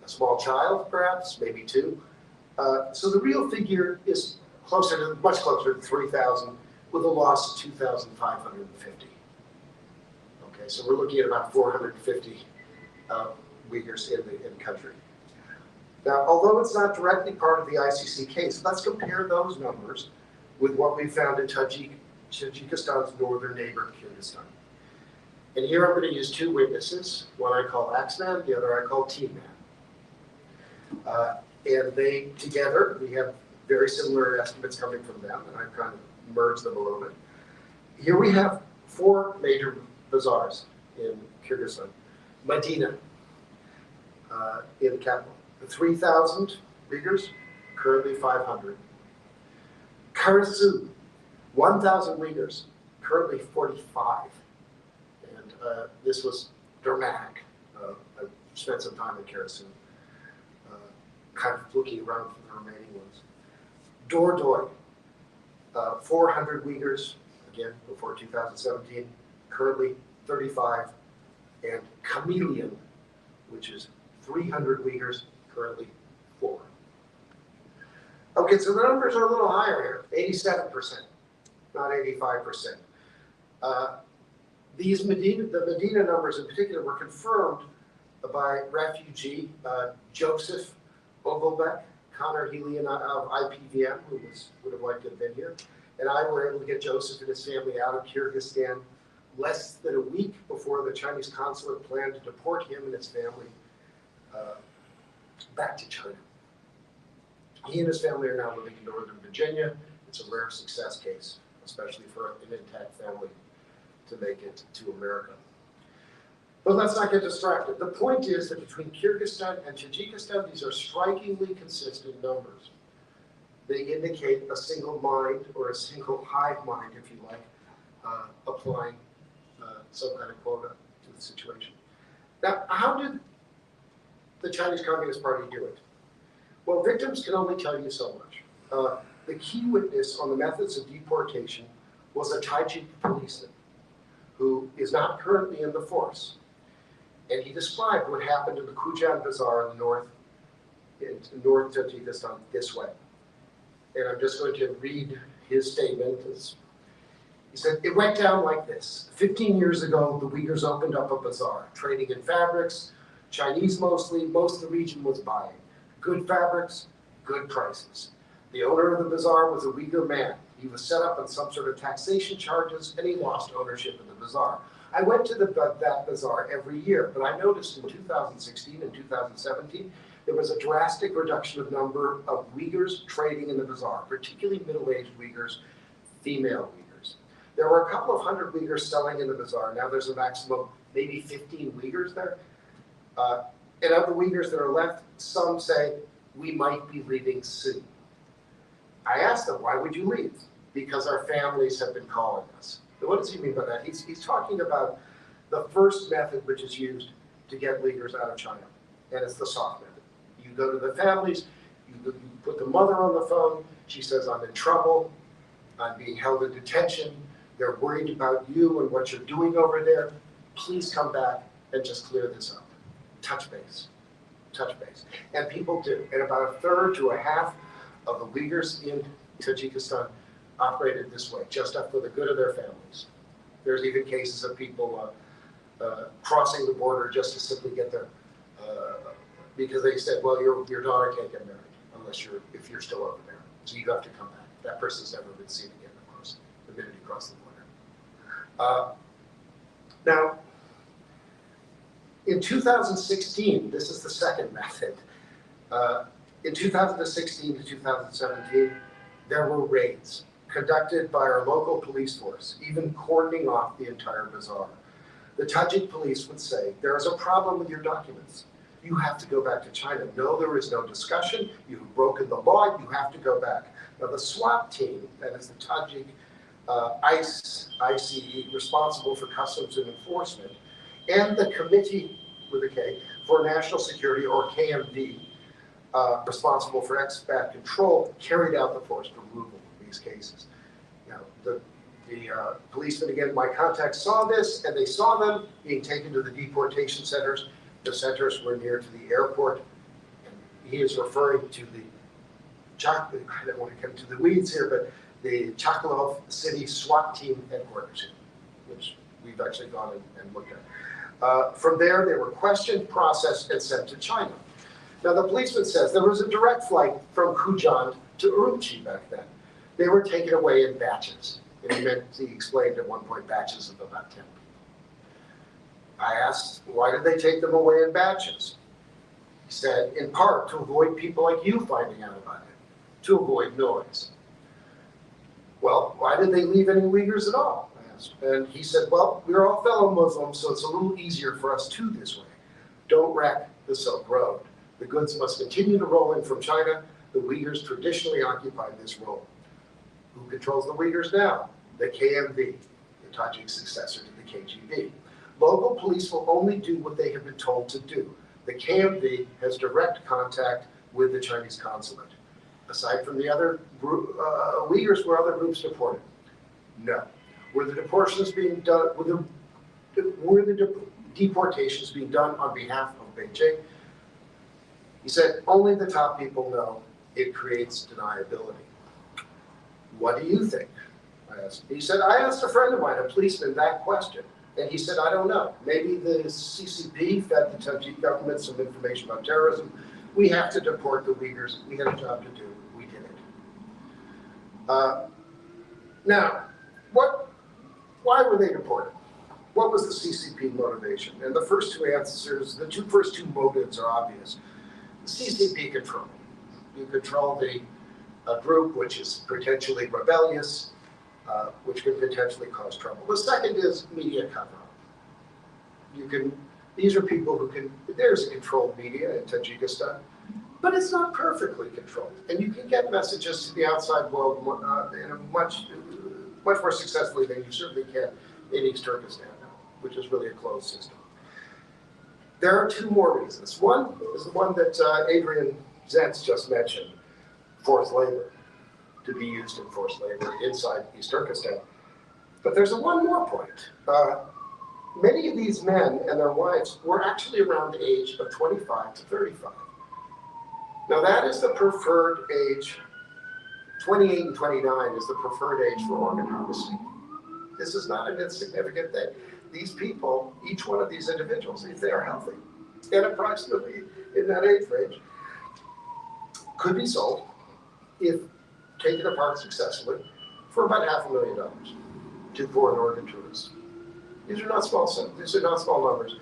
a small child perhaps, maybe 2. So the real figure is much closer to 3,000 with a loss of 2,550. Okay, so we're looking at about 450 Uyghurs in the country. Now, although it's not directly part of the ICC case, let's compare those numbers with what we found in Tajikistan's northern neighbor, Kyrgyzstan. And here I'm going to use 2 witnesses. One I call Axman, the other I call T-Man. And they, together, we have very similar estimates coming from them, and I've kind of merged them a little bit. Here we have 4 major bazaars in Kyrgyzstan. Medina, in the capital, 3,000 Uyghurs, currently 500. Kyrgyz, 1,000 Uyghurs, currently 45. This was dramatic. I spent some time in Kyrgyz, kind of looking around for the remaining ones. Dordoy, 400 Uyghurs, again, before 2017, currently 35. And Chameleon, which is 300 Uyghurs, currently 4. Okay, so the numbers are a little higher here, 87%, not 85%. The Medina numbers in particular were confirmed by refugee Joseph Ogelbeck, Connor Healy and of IPVM, who would have liked to have been here, and I were able to get Joseph and his family out of Kyrgyzstan less than a week before the Chinese consulate planned to deport him and his family back to China. He and his family are now living in Northern Virginia. It's a rare success case, especially for an intact family to make it to America. But let's not get distracted. The point is that between Kyrgyzstan and Tajikistan, these are strikingly consistent numbers. They indicate a single mind, or a single hive mind, if you like, applying some kind of quota to the situation. Now, how did the Chinese Communist Party do it? Well, victims can only tell you so much. The key witness on the methods of deportation was a Tajik policeman who is not currently in the force. And he described what happened in the Kujan Bazaar in North Turkistan this way. And I'm just going to read his statement. He said, it went down like this. 15 years ago, the Uyghurs opened up a bazaar, trading in fabrics, Chinese mostly, most of the region was buying. Good fabrics, good prices. The owner of the bazaar was a Uyghur man. He was set up on some sort of taxation charges, and he lost ownership of the bazaar. I went to that bazaar every year, but I noticed in 2016 and 2017, there was a drastic reduction of number of Uyghurs trading in the bazaar, particularly middle-aged Uyghurs, female Uyghurs. There were a couple of hundred Uyghurs selling in the bazaar. Now there's a maximum, maybe 15 Uyghurs there. And of the Uyghurs that are left, some say, we might be leaving soon. I asked them, why would you leave? Because our families have been calling us. What does he mean by that? He's talking about the first method which is used to get Uyghurs out of China, and it's the soft method. You go to the families, you put the mother on the phone, she says, I'm in trouble, I'm being held in detention, they're worried about you and what you're doing over there, please come back and just clear this up. Touch base, touch base. And people do, and about a third to a half of the Uyghurs in Tajikistan operated this way, just up for the good of their families. There's even cases of people crossing the border just to simply get their, because they said, well, your daughter can't get married unless if you're still over there. So you have to come back. That person's never been seen again, of course, the minute you cross the border. Now, in 2016, this is the second method. In 2016 to 2017, there were raids conducted by our local police force, even cordoning off the entire bazaar. The Tajik police would say, there is a problem with your documents. You have to go back to China. No, there is no discussion. You've broken the law. You have to go back. Now, the SWAT team, that is the Tajik ICE, responsible for customs and enforcement, and the Committee, with a K, for National Security, or KMV, responsible for expat control, carried out the forced removal of these cases. Now, the policemen, again, my contacts saw this, and they saw them being taken to the deportation centers. The centers were near to the airport, and he is referring to the, I don't want to get into the weeds here, but the Chakhalov City SWAT team headquarters, which we've actually gone and looked at. From there, they were questioned, processed, and sent to China. Now, the policeman says there was a direct flight from Kujan to Urumqi back then. They were taken away in batches. And he explained at one point batches of about 10 people. I asked, why did they take them away in batches? He said, in part, to avoid people like you finding out about it, to avoid noise. Well, why did they leave any Uyghurs at all? I asked. And he said, well, we're all fellow Muslims, so it's a little easier for us too this way. Don't wreck the Silk Road. The goods must continue to roll in from China. The Uyghurs traditionally occupied this role. Who controls the Uyghurs now? The KMV, the Tajik successor to the KGB. Local police will only do what they have been told to do. The KMV has direct contact with the Chinese consulate. Aside from the other group, Uyghurs, were other groups deported? No. Were the deportations being done? Were the deportations being done on behalf of Beijing? He said, only the top people know. It creates deniability. What do you think? I asked. He said, I asked a friend of mine, a policeman, that question. And he said, I don't know. Maybe the CCP fed the Tajik government some information about terrorism. We have to deport the Uyghurs. We had a job to do. We did it. Now, why were they deported? What was the CCP motivation? And the first two answers, the first two motives are obvious. The CCP control. You control the group which is potentially rebellious, which could potentially cause trouble. The second is media cover-up. These are people who can, there's a controlled media in Tajikistan, but it's not perfectly controlled. And you can get messages to the outside world in a much more successfully than you certainly can in East Turkistan now, which is really a closed system. There are two more reasons. One is the one that Adrian Zentz just mentioned, forced labor, to be used in forced labor inside East Turkestan. But there's one more point. Many of these men and their wives were actually around the age of 25 to 35. Now that is the preferred age. 28 and 29 is the preferred age for organ harvesting. This is not an insignificant thing. These people, each one of these individuals, if they are healthy, and approximately in that age range, could be sold, if taken apart successfully, for about $500,000 to foreign organ tourists. These are not small numbers.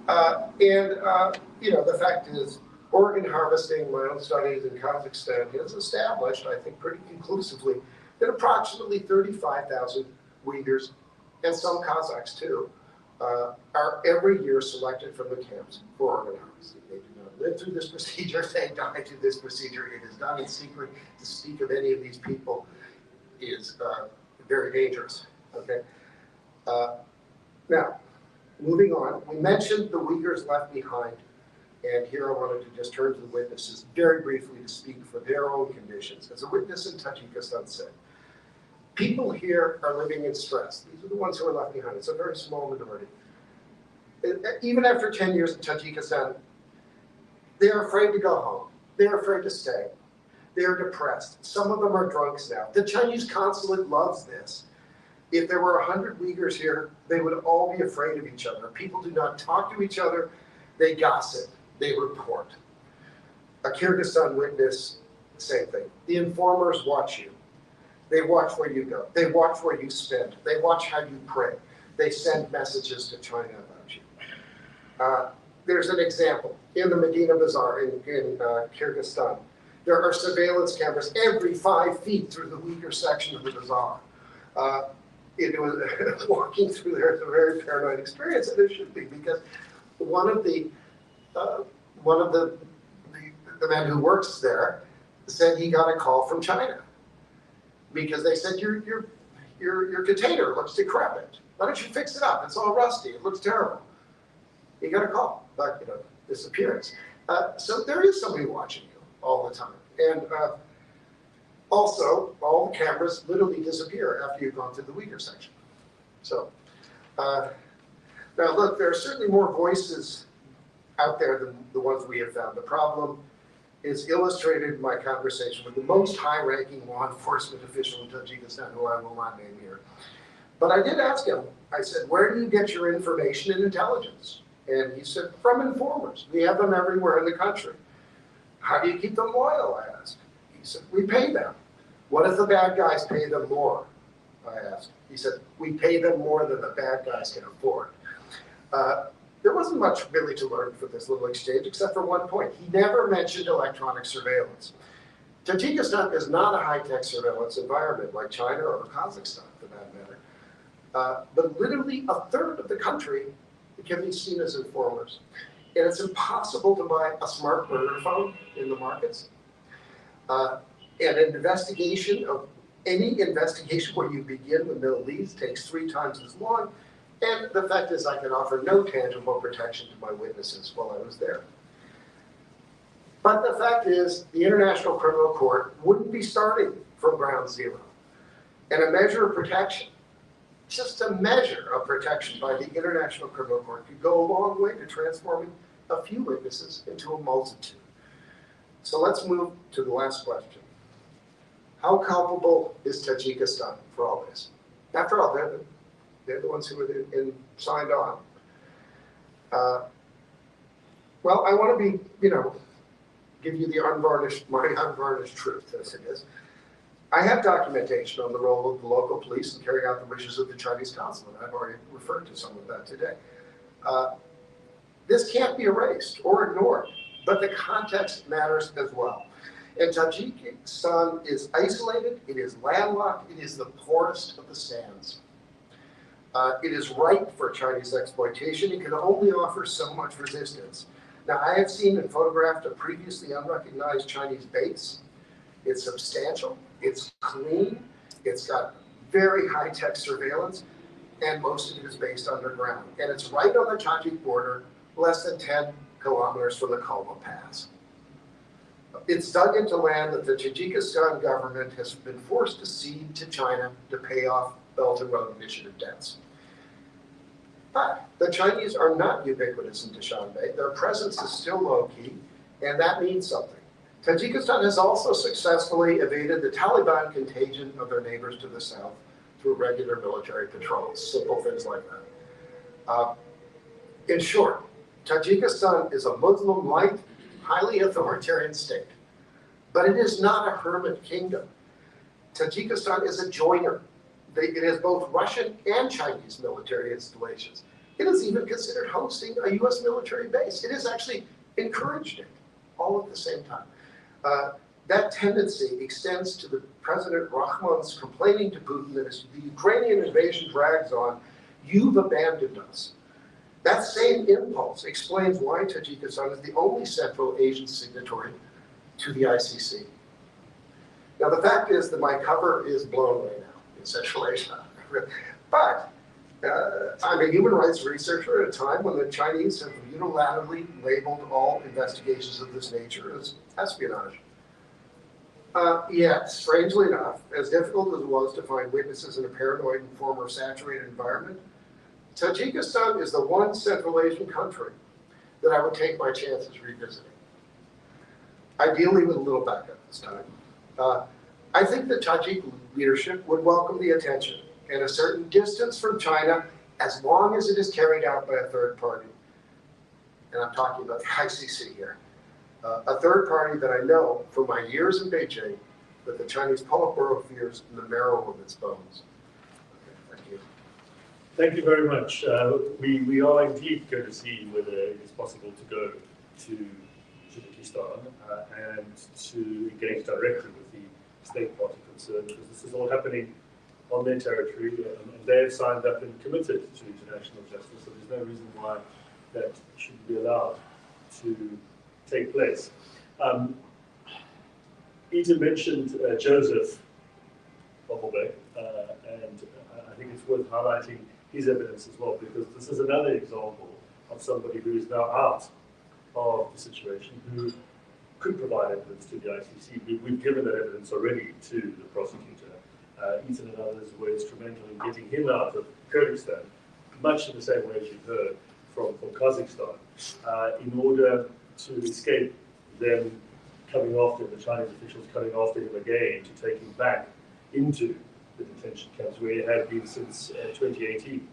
The fact is, organ harvesting, my own studies in Kazakhstan, has established, I think pretty conclusively, that approximately 35,000 Uyghurs, and some Kazakhs too, are every year selected from the camps for organ harvesting. They do not live through this procedure, they die through this procedure. It is done in secret. To speak of any of these people is very dangerous, okay? Now, moving on, we mentioned the Uyghurs left behind, and here I wanted to just turn to the witnesses very briefly to speak for their own conditions. As a witness in Tajikistan said, people here are living in stress. These are the ones who are left behind. It's a very small minority. Even after 10 years in Tajikistan, they're afraid to go home. They're afraid to stay. They're depressed. Some of them are drunks now. The Chinese consulate loves this. If there were 100 Uyghurs here, they would all be afraid of each other. People do not talk to each other. They gossip. They report. A Kyrgyzstan witness, same thing. The informers watch you. They watch where you go. They watch where you spend. They watch how you pray. They send messages to China about you. There's an example. In the Medina Bazaar in Kyrgyzstan, there are surveillance cameras every 5 feet through the Uyghur section of the bazaar. Walking through there is a very paranoid experience, and it should be, because one of the men who works there said he got a call from China because they said your container looks decrepit. Why don't you fix it up? It's all rusty. It looks terrible. He got a call, but disappearance. So there is somebody watching you all the time, and also all the cameras literally disappear after you've gone through the Uyghur section. So now look, there are certainly more voices out there than the ones we have found. The problem is illustrated in my conversation with the most high-ranking law enforcement official in Tajikistan, who I will not name here. But I did ask him, I said, where do you get your information and intelligence? And he said, from informers. We have them everywhere in the country. How do you keep them loyal, I asked. He said, we pay them. What if the bad guys pay them more? I asked. He said, we pay them more than the bad guys can afford. There wasn't much really to learn from this little exchange, except for one point. He never mentioned electronic surveillance. Tajikistan is not a high-tech surveillance environment like China or Kazakhstan, for that matter. But literally a third of the country can be seen as informers. And it's impossible to buy a smart burner phone in the markets. And an investigation of any investigation where you begin with Middle East takes 3 times as long. And the fact is, I can offer no tangible protection to my witnesses while I was there. But the fact is, the International Criminal Court wouldn't be starting from ground zero. And a measure of protection, just a measure of protection by the International Criminal Court could go a long way to transforming a few witnesses into a multitude. So let's move to the last question. How culpable is Tajikistan for all this? After all, They're the ones who signed on. Well, I want to be, give you the my unvarnished truth, as it is. I have documentation on the role of the local police in carrying out the wishes of the Chinese consulate. I've already referred to some of that today. This can't be erased or ignored, but the context matters as well. And Tajikistan is isolated, it is landlocked, it is the poorest of the sands. It is ripe for Chinese exploitation. It can only offer so much resistance. Now, I have seen and photographed a previously unrecognized Chinese base. It's substantial, it's clean, it's got very high-tech surveillance, and most of it is based underground. And it's right on the Tajik border, less than 10 kilometers from the Kalma Pass. It's dug into land that the Tajikistan government has been forced to cede to China to pay off Belt and Road Initiative debts. But the Chinese are not ubiquitous in Dushanbe. Their presence is still low-key, and that means something. Tajikistan has also successfully evaded the Taliban contagion of their neighbors to the south through regular military patrols, simple things like that. In short, Tajikistan is a Muslim-light, highly authoritarian state, but it is not a hermit kingdom. Tajikistan is a joiner. It has both Russian and Chinese military installations. It is even considered hosting a US military base. It has actually encouraged it, all at the same time. That tendency extends to the President Rahman's complaining to Putin that as the Ukrainian invasion drags on, you've abandoned us. That same impulse explains why Tajikistan is the only Central Asian signatory to the ICC. Now, the fact is that my cover is blown right now in Central Asia. But I'm a human rights researcher at a time when the Chinese have unilaterally labeled all investigations of this nature as espionage. Yet, strangely enough, as difficult as it was to find witnesses in a paranoid and former saturated environment, Tajikistan is the one Central Asian country that I would take my chances revisiting. Ideally with a little backup this time. I think the Tajik leadership would welcome the attention and a certain distance from China as long as it is carried out by a third party. And I'm talking about the ICC here. A third party that I know from my years in Beijing that the Chinese Politburo fears in the marrow of its bones. Okay, thank you. Thank you very much. We are indeed going to see whether it is possible to go to Turkistan and to engage directly with the state party concerned, because this is all happening on their territory, and they've signed up and committed to international justice, so there's no reason why that shouldn't be allowed to take place. Ita mentioned Joseph Bobelbeck, and I think it's worth highlighting his evidence as well, because this is another example of somebody who is now out of the situation, who could provide evidence to the ICC. We've given that evidence already to the prosecutor. Ethan and others were instrumental in getting him out of Kyrgyzstan, much in the same way as you've heard from Kazakhstan, in order to escape them coming after him, the Chinese officials coming after him again, to take him back into the detention camps where he had been since 2018.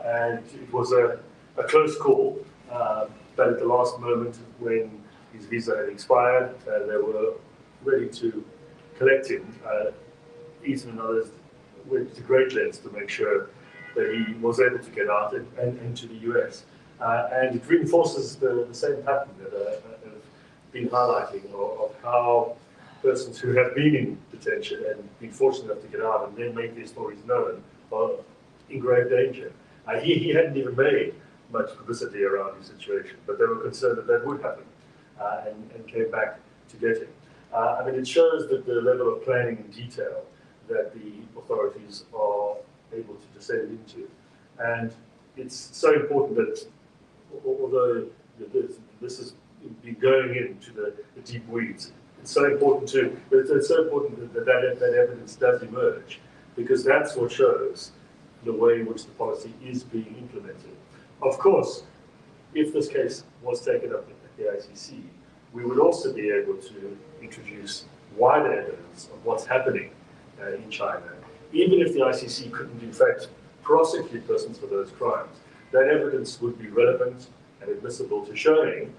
And it was a close call, but at the last moment when his visa had expired, they were ready to collect him. Ethan and others went to great lengths to make sure that he was able to get out and to the US. And it reinforces the same pattern that I've been highlighting of how persons who have been in detention and been fortunate enough to get out and then make their stories known are in grave danger. He hadn't even made much publicity around his situation, but they were concerned that that would happen, and came back to get him. I mean, it shows that the level of planning and detail that the authorities are able to descend into. And it's so important that, although this has been going into the deep weeds, it's so important too, but it's so important that evidence does emerge, because that's what shows the way in which the policy is being implemented. Of course, if this case was taken up at the ICC, we would also be able to introduce wider evidence of what's happening in China, even if the ICC couldn't in fact prosecute persons for those crimes, that evidence would be relevant and admissible to showing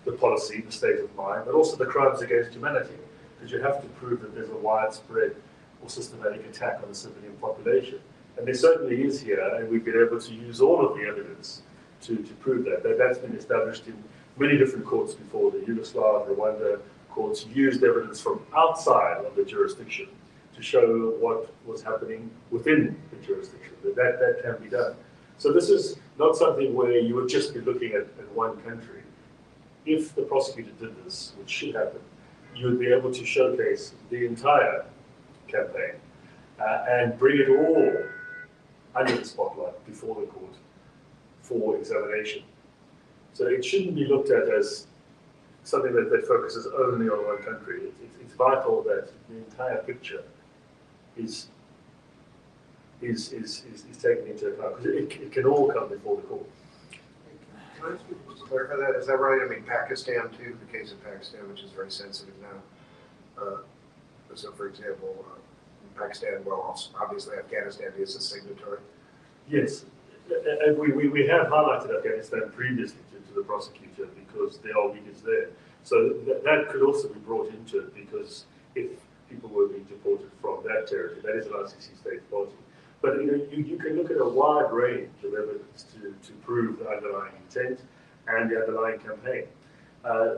the policy, the state of mind, but also the crimes against humanity, because you have to prove that there's a widespread or systematic attack on the civilian population. And there certainly is here, and we've been able to use all of the evidence to prove that. That's been established in many different courts before. The Yugoslav, Rwanda courts used evidence from outside of the jurisdiction to show what was happening within the jurisdiction. That can be done. So this is not something where you would just be looking at one country. If the prosecutor did this, which should happen, you would be able to showcase the entire campaign and bring it all under the spotlight before the court for examination. So it shouldn't be looked at as something that focuses only on one country. It's vital that the entire picture is taken into account, because it can all come before the court. Can I just clarify that? Is that right? I mean, Pakistan too, the case of Pakistan, which is very sensitive now. So for example, Pakistan, well, also, obviously Afghanistan is a signatory. Yes, and we have highlighted Afghanistan previously to the prosecutor because there are Uyghurs there. So that could also be brought into it, because if people were being deported from that territory, that is an ICC state party. But you can look at a wide range of evidence to prove the underlying intent and the underlying campaign.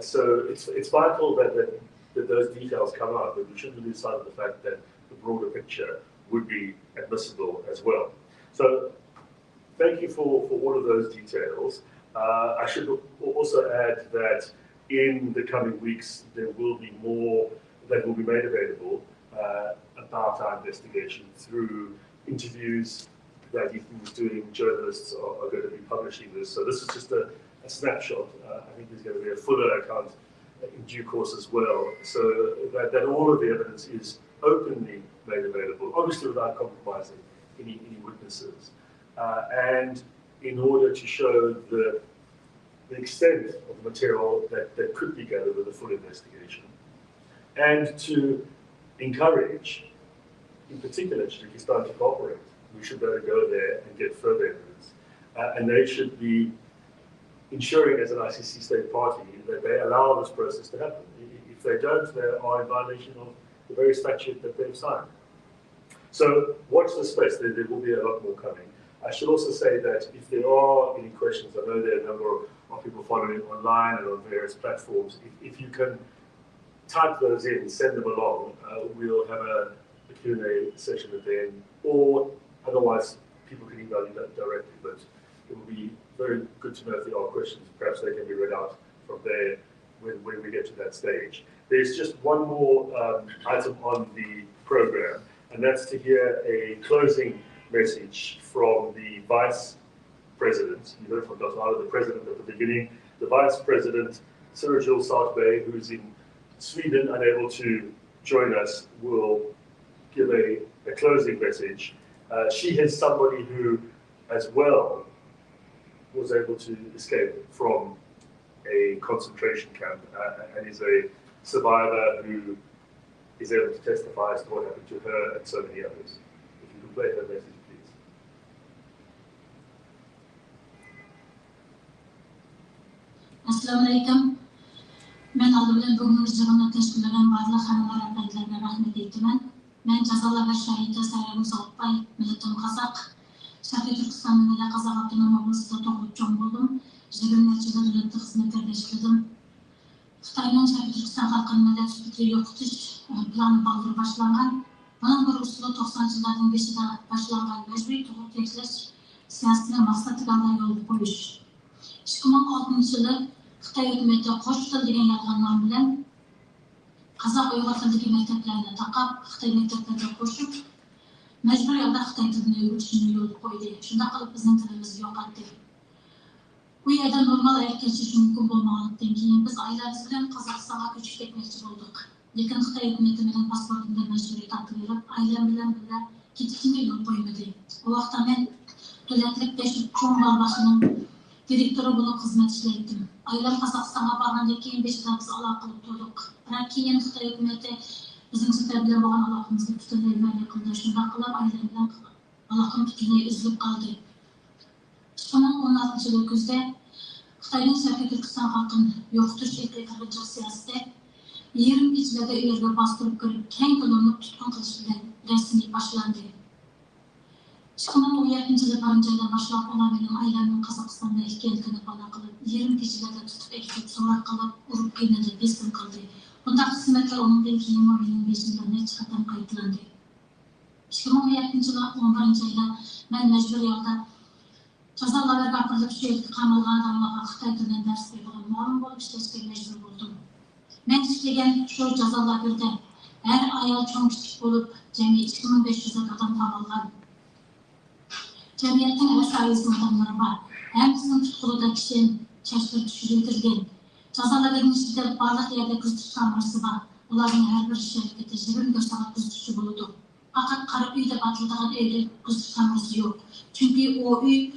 So it's vital that those details come out, but we shouldn't lose sight of the fact that the broader picture would be admissible as well. So thank you for all of those details. I should also add that in the coming weeks, there will be more that will be made available about our investigation through interviews that Ethan's doing. Journalists are going to be publishing this. So this is just a snapshot. I think there's going to be a fuller account in due course as well, so that all of the evidence is openly made available, obviously without compromising any witnesses. And in order to show the extent of the material that could be gathered with a full investigation, and to encourage, in particular, Turkistan to cooperate. We should better go there and get further evidence. And they should be ensuring, as an ICC state party, that they allow this process to happen. If they don't, they are in violation of the very statute that they've signed. So watch this space. There will be a lot more coming. I should also say that if there are any questions, I know there are a number of people following online and on various platforms. If you can type those in, send them along, we'll have a Q&A session at the end, or otherwise people can email you directly, but it will be very good to know if there are questions. Perhaps they can be read out from there when we get to that stage. There's just one more item on the program, and that's to hear a closing message from the Vice President. You heard from Dr. Ala, the President at the beginning. The Vice President, Sirajul Sartbay, who's in Sweden, unable to join us, will give a closing message. She is somebody who, as well, was able to escape from a concentration camp and is a survivor who is able to testify as to what happened to her and so many others. If you could play her message, please. Assalamu alaikum. Men alımdan bugün rızığını teşkileyen varlık hanımlar efendilerine rahmet eylemen. Men cazalar ve şahitler Sayın Sartbay, milletim Kazak. Şarkı Türkistan'ın ile Kazak Abdunum Oblast'ta toğut çoğun buldum. 20 neçede devletli hizmetlerde işledim. Xitay'ın Şarkı Türkistan halkının millet fikri yokutuş planı bağlı başlangan. Bunun bir usulu 90'ların 5'inde başlangan mecburi toğut tekleş siyasine maksatı kaldan yolu koyuş. 2006 yılı Xitay hükümeti qo'sh til degan yolg'onlar bilan Kazak Uyg'ur tilidagi maktablarni taqab, Xitoy maktablariga qo'shib, majburiy yo'lda Xitoy tilini o'rgatishni yo'lga qo'ydi. Shunday qilib bizning tilimizni yo'qotdi. Bu yerda normal hayot kechish mumkin bo'lmagandan keyin biz oilamiz bilan Qozog'istonga ko'chib ketmoqchi bo'ldik. Lekin Xitoy hukumati bilan pasportimga majburiy tortib berib, oilam bilan birga ketishimga yo'l qo'ymadi. U vaqtda men davlatlik cho'ng bog'boshining direktori bo'lib xizmat ishlaydim. Oilam Qozog'istonga borgandan keyin 5 yil biz aloqa qilib turdik. Biroq keyin Xitoy hukumati bizning Xitoy bilan bo'lgan aloqamizni butunlay man qildi. Shunday qilib oilam bilan Alaqım bütünlüğü üzülüp kaldı. 2016 yılı күзде Xitayning Sharqiy Turkiston xalqini yo'qotish qirg'inchilik siyosati yerim ichida uylarga bostirib kirib, keng ko'lamli tutqun qilish bilan rasmiy boshlandi. 2017 yılı barıncadan başlap olan benim ailemin Kazakhstan'da ekenligini bana kılıp, yerim keçilerde tutup ekip, sorak kalıp, urup kıynadı, bestim kaldı. Bunda kısmetler onundan keyin o benim beşimde ne çıkartan kayıtlandı. 2017 yılı 11. ayda ben mecbur yolda jazalarga gapirib shu yerga qamalgan odamlarga Xitoy tilidan dars bergan ma'lum bo'lib ishlashga majbur bo'ldim. Men ishlagan shu jazolarga har ayol cho'ng kichik bo'lib, jami 2500 odam qamalgan. Cemiyetin vesairesi adamları var. Hepsinin tutkulda kişinin çeşitli düşürülürgen. Cazaların içinde barlıq yerde kız tutuşan varsı var. Onların her bir şirketi 24 saat kız tutuşu buludu. Fakat karı üyde batıldığı evde kız tutuşan varsı yok. Çünkü o üy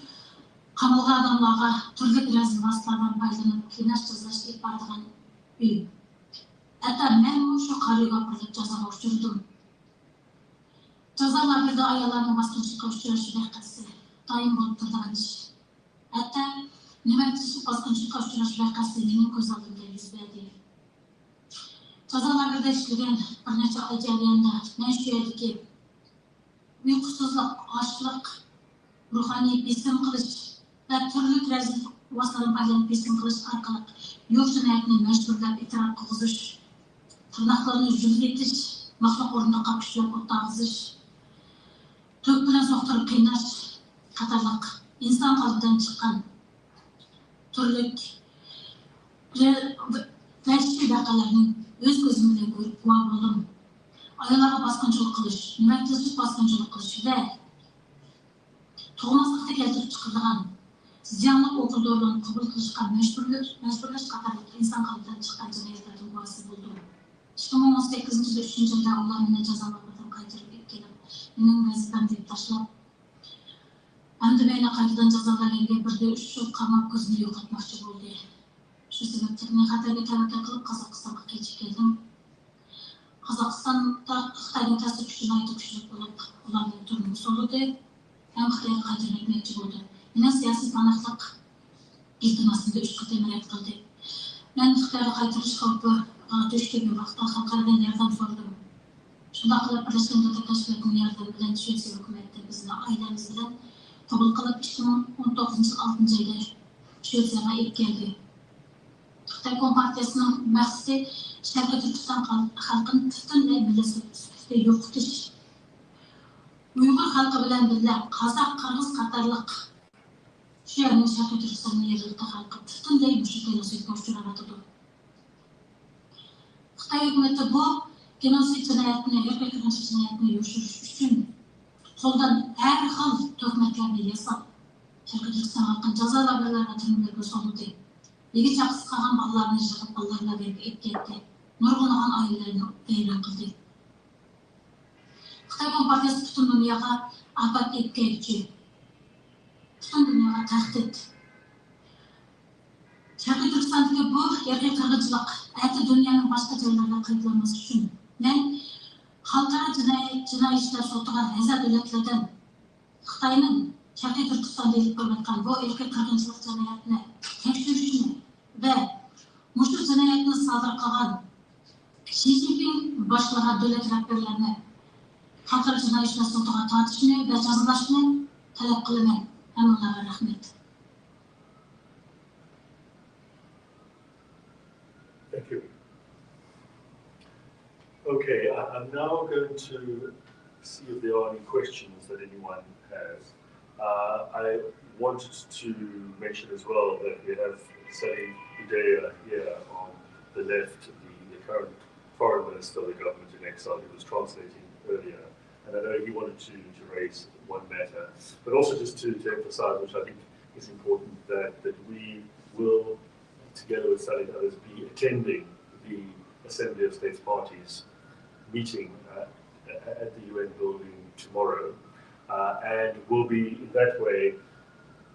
kamalga adamlarga türlü biraz vasıtalardan paylanıp kinaş cazlaşıp bardığın üy. Hatta ben şu karıya kapırılıp cazana uçurdum. Jazalarda ayollarning bosqinchilikqa uchrashi vaqasi doim bo'lib turgan ish. Hatto nima uchun bosqinchilikqa uchrash vaqasi mening ko'z oldimda yuz berdi. Jazalarda ishlagan bir necha oy jarayonida men shu yerdagi uyqusizlik, ochliq, ruhoniy besim qilish va turli razil vositalar bilan besim qilish orqali yo'q jinoyatni majburlab e'tirof qilg'izish, tirnoqlarni yuzlatish, maxluq o'rniga pishloq o'tag'izish, Türk bilen soğukturup kıynaş, katarlık, insan kalbinden çıkan türlük vahşi vakalarının öz gözümle görüp guah oldum. Ayollara baskıncılık kılış, nümetlisiz baskıncılık kılış ve toğmaslıkta keltirip çıkırdıgan, ziyanlık okulda olan kabul kılışkan mecburlaş katarlık insan kalbinden çıkan cinayetlerden guahsı buldum. 2018 yılda 3. ayda onlarına cezalardan kaytırıp etkelim. Benim vazifem deyip taşlap, endi beni qaytadan jazolangan birde 3 yil qamoq ko'zini yo'qotmoqchi bo'ldi. Shu sababli men Xitoyga tavakkal qilib Qozog'istonga ketib keldim. Qozog'istonda Xitoyning ta'sir kuchi juda kuchli bo'lib, ularning turmush usuliga ham Xitoyga qaytarib etmoqchi bo'ldi. Meni siyosiy panohlik iltimosimga 3 qatim rad qildi. Men Xitoyga qaytarish xavfi duch kelgan vaqtda xalqaro yordam so'radim. Shunda qilib Birlashgan Davlatlar Tashkilotining yordami bilan Shvetsiya hukumati bizni oilamiz bilan qabul qilib 2019 yil 6 oyda Shvetsiyaga elib keldi. Xitoy Kompartiyasining maqsadi Sharqiy Turkiston xalqini butunlay millatga yo'qotish. Uyg'ur xalqi bilan birga Qozaq, Qirg'iz qatorliq shu yerning Sharqiy Turkistonning yerlikda xalqi butunlay mushuklarga uchrayotdi. Xitoy hukumati bu genosid jinoyatini, erkak qirg'inchilik jinoyatini yo'shirish uchun qo'ldan har xil tuhmatlarni yasab, Sharqiy Turkiston xalqini jazolarga turmalarga soldi. Nega chaqsiz qolgan bolalarni yig'ib bolalarga etdi. Nurg'unlagan oilalarni vayron qildi. Xitoy Kompartiyasi butun dunyoga afat yetkazuvchi, butun dunyoga tahdid. Sharqiy Turkistondagi bu erkak qirg'inchilik ayni dunyoning boshqa joylarida qaytarilmasi uchun men xalqaro jinoiy ishlar sotiga a'zo davlatlardan Xitoyning Sharqiy Turkistonda ilib kelayotgan bu erkak qirg'inchilik jinoyatini tekshirishni va mushu jinoyatni sodir qilgan Xi Jinping boshlig'i davlat rahbarlarini xalqaro jinoiy ishlar sotiga tortishni va jazolashni talab qilaman. Hammalarga rahmat. Thank you. Okay, I'm now going to see if there are any questions that anyone has. I wanted to mention as well that we have Sally Budaya here on the left, the current foreign minister of the government in exile, who was translating earlier. And I know he wanted to raise one matter, but also just to emphasize, which I think is important, that we will, together with Sally and others, be attending the Assembly of States Parties meeting at the UN building tomorrow, and will be in that way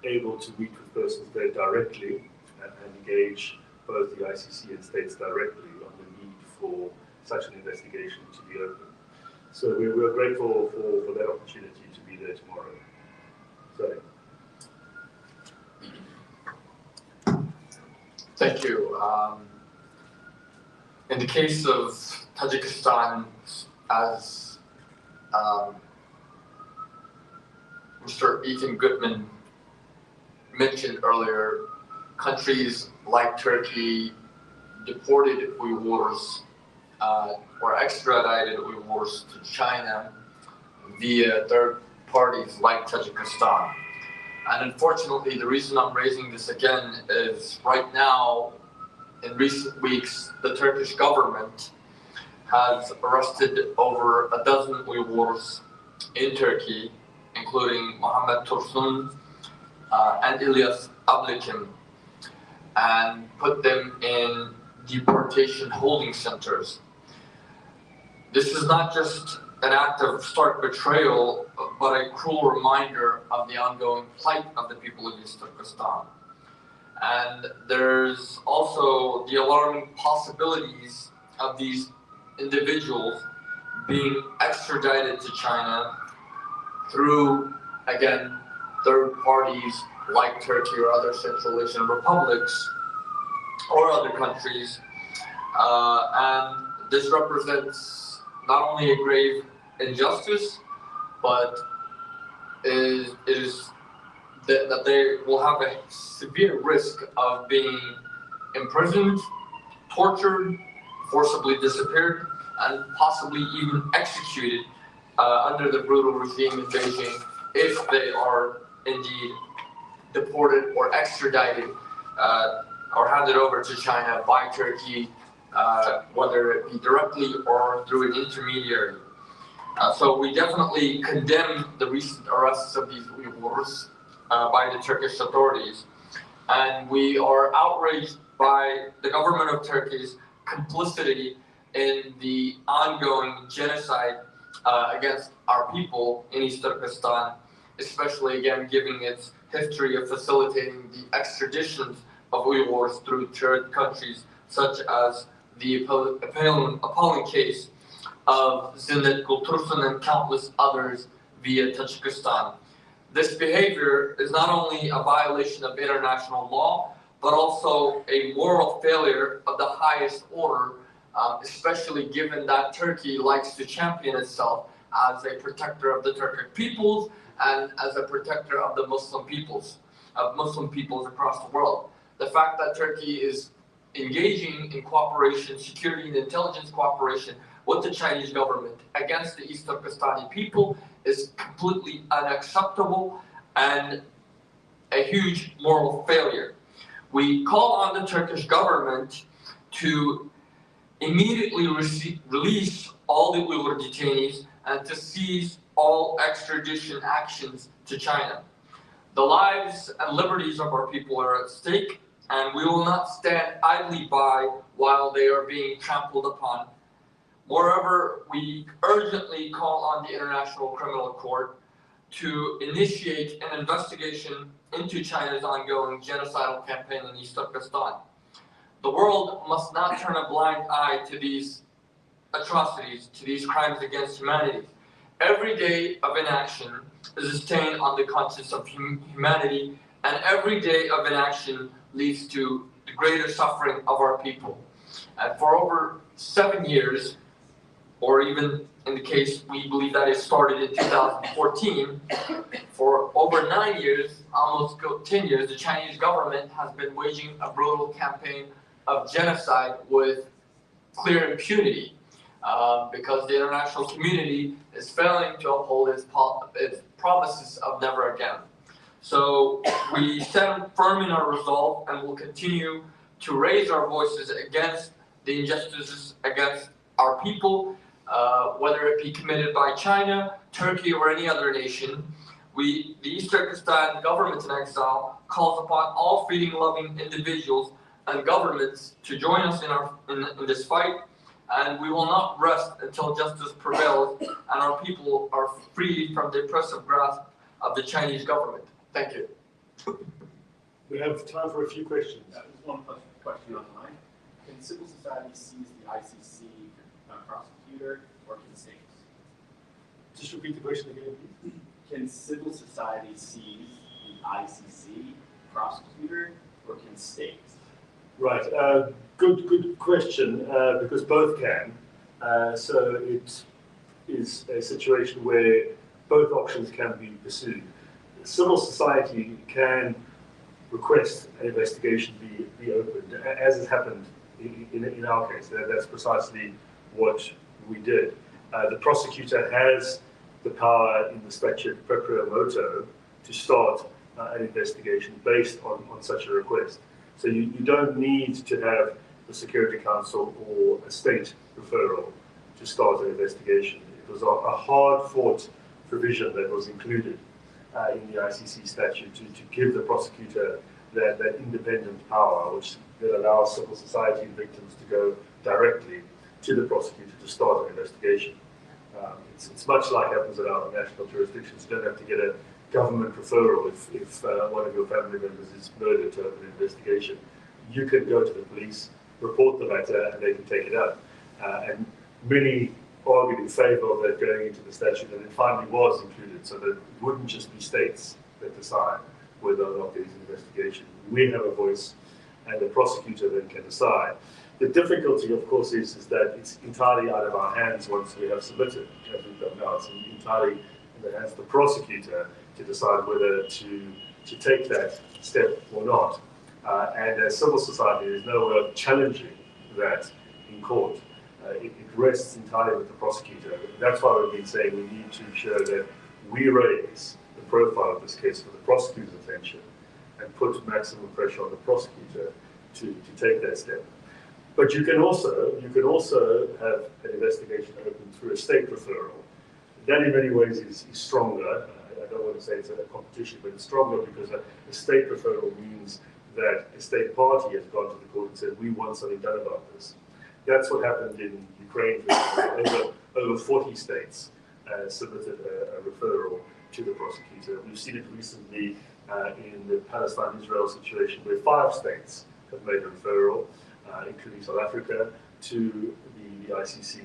able to meet with persons there directly and engage both the ICC and states directly on the need for such an investigation to be open. So we're grateful for that opportunity to be there tomorrow. So. Thank you. In the case of Tajikistan, as Mr. Ethan Goodman mentioned earlier, countries like Turkey deported Uyghurs or extradited Uyghurs to China via third parties like Tajikistan. And unfortunately, the reason I'm raising this again is right now, in recent weeks, the Turkish government has arrested over a dozen Uyghurs in Turkey, including Muhammed Tursun and Ilyas Ablikim, and put them in deportation holding centers. This is not just an act of stark betrayal, but a cruel reminder of the ongoing plight of the people of East Turkistan. And there's also the alarming possibilities of these individuals being extradited to China through, again, third parties like Turkey or other Central Asian republics or other countries. And this represents not only a grave injustice, but it is that they will have a severe risk of being imprisoned, tortured, forcibly disappeared, and possibly even executed under the brutal regime in Beijing if they are indeed deported or extradited or handed over to China by Turkey, whether it be directly or through an intermediary. So we definitely condemn the recent arrests of these Uyghurs by the Turkish authorities. And we are outraged by the government of Turkey's complicity in the ongoing genocide against our people in East Turkestan, especially again given its history of facilitating the extraditions of Uyghurs through third countries, such as the appalling case of Zinnet Gultursun and countless others via Tajikistan. This behavior is not only a violation of international law, but also a moral failure of the highest order, especially given that Turkey likes to champion itself as a protector of the Turkic peoples and as a protector of the Muslim peoples across the world. The fact that Turkey is engaging in cooperation, security and intelligence cooperation with the Chinese government against the East Turkestani people is completely unacceptable and a huge moral failure. We call on the Turkish government to immediately release all the Uyghur detainees and to seize all extradition actions to China. The lives and liberties of our people are at stake, and we will not stand idly by while they are being trampled upon. Moreover, we urgently call on the International Criminal Court to initiate an investigation into China's ongoing genocidal campaign in East Turkestan. The world must not turn a blind eye to these atrocities, to these crimes against humanity. Every day of inaction is a stain on the conscience of humanity, and every day of inaction leads to the greater suffering of our people. And for over 7 years, or even in the case we believe that it started in 2014, for over 9 years, almost 10 years, the Chinese government has been waging a brutal campaign of genocide with clear impunity, because the international community is failing to uphold its promises of never again. So we stand firm in our resolve and will continue to raise our voices against the injustices against our people, whether it be committed by China, Turkey, or any other nation. The East Turkestan government in exile calls upon all freedom-loving individuals and governments to join us in this fight, and we will not rest until justice prevails and our people are freed from the oppressive grasp of the Chinese government. Thank you. We have time for a few questions. There's one question online. Can civil society seize the ICC prosecutor, or can states? Just repeat the question again, please. Can civil society seize the ICC prosecutor, or can states? Right, good question, because both can. So it is a situation where both options can be pursued. Civil society can request an investigation be opened, as has happened in our case. That's precisely what we did. The prosecutor has the power in the statute proprio moto to start an investigation based on such a request. So you don't need to have the Security Council or a state referral to start an investigation. It was a hard-fought provision that was included in the ICC statute to give the prosecutor that independent power, which that allows civil society and victims to go directly to the prosecutor to start an investigation. It's much like happens in our national jurisdictions. You don't have to get a government referral if one of your family members is murdered to open an investigation. You can go to the police, report the matter, and they can take it up. And many argued in favour of that going into the statute, and it finally was included, so that it wouldn't just be states that decide whether or not there is an investigation. We have a voice, and the prosecutor then can decide. The difficulty, of course, is that it's entirely out of our hands once we have submitted, as we've done now. It's entirely in the hands of the prosecutor to decide whether to take that step or not. And as civil society, there's no way of challenging that in court. It rests entirely with the prosecutor. That's why we've been saying we need to ensure that we raise the profile of this case for the prosecutor's attention and put maximum pressure on the prosecutor to take that step. But you can also have an investigation open through a state referral. That in many ways is stronger. I don't want to say it's a competition, but it's stronger because a state referral means that a state party has gone to the court and said, we want something done about this. That's what happened in Ukraine. Over 40 states submitted a referral to the prosecutor. We've seen it recently in the Palestine-Israel situation where 5 states have made a referral, including South Africa, to the ICC.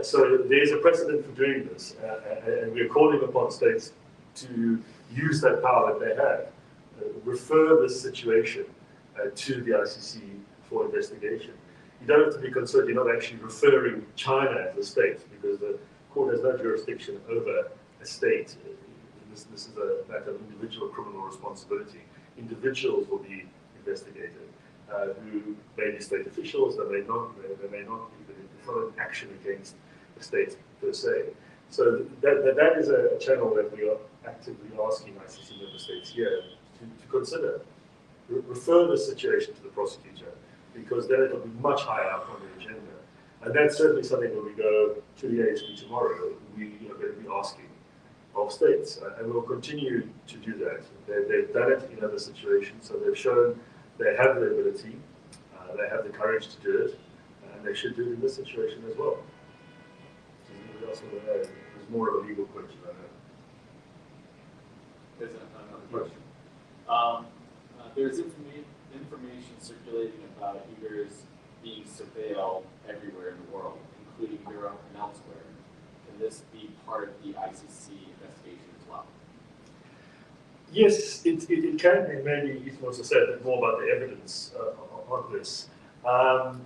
So there's a precedent for doing this, and we're calling upon states to use that power that they have, refer this situation to the ICC for investigation. You don't have to be concerned, you're not actually referring China as a state, because the court has no jurisdiction over a state. This is a matter of individual criminal responsibility. Individuals will be investigated, who may be state officials, they may not be, but it's not an action against the state per se. So that is a channel that we are actively asking ICC member states here to consider. Refer the situation to the prosecutor, because then it'll be much higher up on the agenda. And that's certainly something when we go to the ASP tomorrow, we are going to be asking of states, and we'll continue to do that. They've done it in other situations, so they've shown they have the ability, they have the courage to do it, and they should do it in this situation as well. Does anybody else want to know? It's more of a legal question, I know. There's another question. There's information circulating about Uyghurs being surveilled everywhere in the world, including Europe and elsewhere. Can this be part of the ICC investigation as well? Yes, it can be. Maybe Ethan wants to say a bit more about the evidence on this.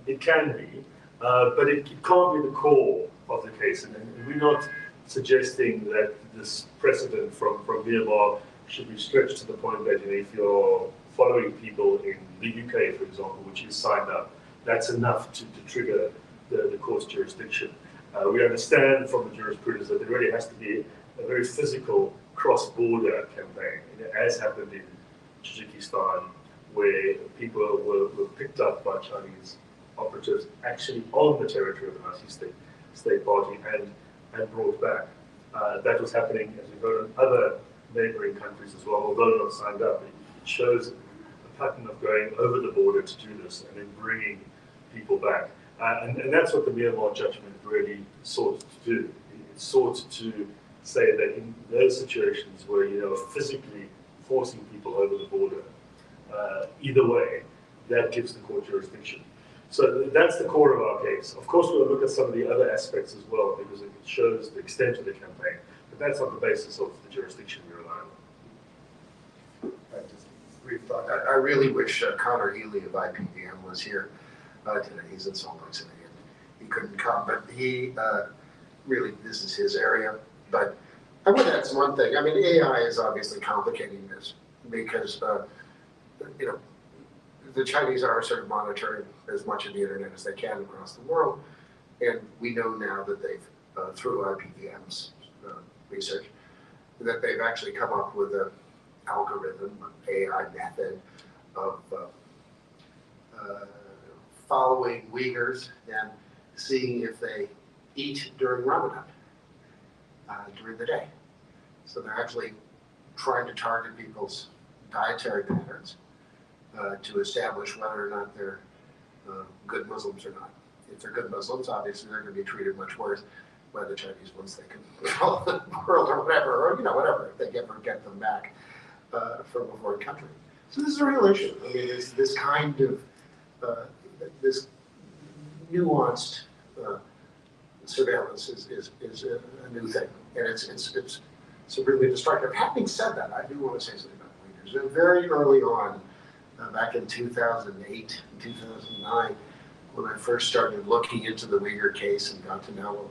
It can be, but it can't be the core of the case. And we're not suggesting that this precedent from Myanmar should be stretched to the point that if you're following people in the UK, for example, which is signed up, that's enough to trigger the court's jurisdiction. We understand from the jurisprudence that there really has to be a very physical cross-border campaign, as happened in Tajikistan, where people were picked up by Chinese operatives actually on the territory of the Nazi state party and brought back. That was happening, as we've heard, in other neighboring countries as well, although not signed up. It shows a pattern of going over the border to do this and then bringing people back. And that's what the Myanmar judgment really sought to do. It sought to say that in those situations where you are physically forcing people over the border, either way, that gives the court jurisdiction. So that's the core of our case. Of course, we'll look at some of the other aspects as well, because it shows the extent of the campaign. But that's on the basis of the jurisdiction we rely on. Just a brief thought. I really wish Connor Healy of IPVM was here today. He's in Salt Lake City, and he couldn't come. But he really, this is his area. But I would add one thing. I mean, AI is obviously complicating this because, you know, the Chinese are sort of monitoring as much of the internet as they can across the world. And we know now that they've, through IPVM's research, that they've actually come up with an algorithm, AI method of following Uyghurs and seeing if they eat during Ramadan, during the day. So they're actually trying to target people's dietary patterns to establish whether or not they're good Muslims or not. If they're good Muslims, obviously they're going to be treated much worse by the Chinese once they can control the world or whatever, or you know, whatever, if they ever get them back from a foreign country. So this is a real issue. I mean, this kind of this nuanced surveillance is a new thing, and it's really destructive. Having said that, I do want to say something about Uyghurs. Very early on, back in 2008 and 2009, when I first started looking into the Uyghur case and got to know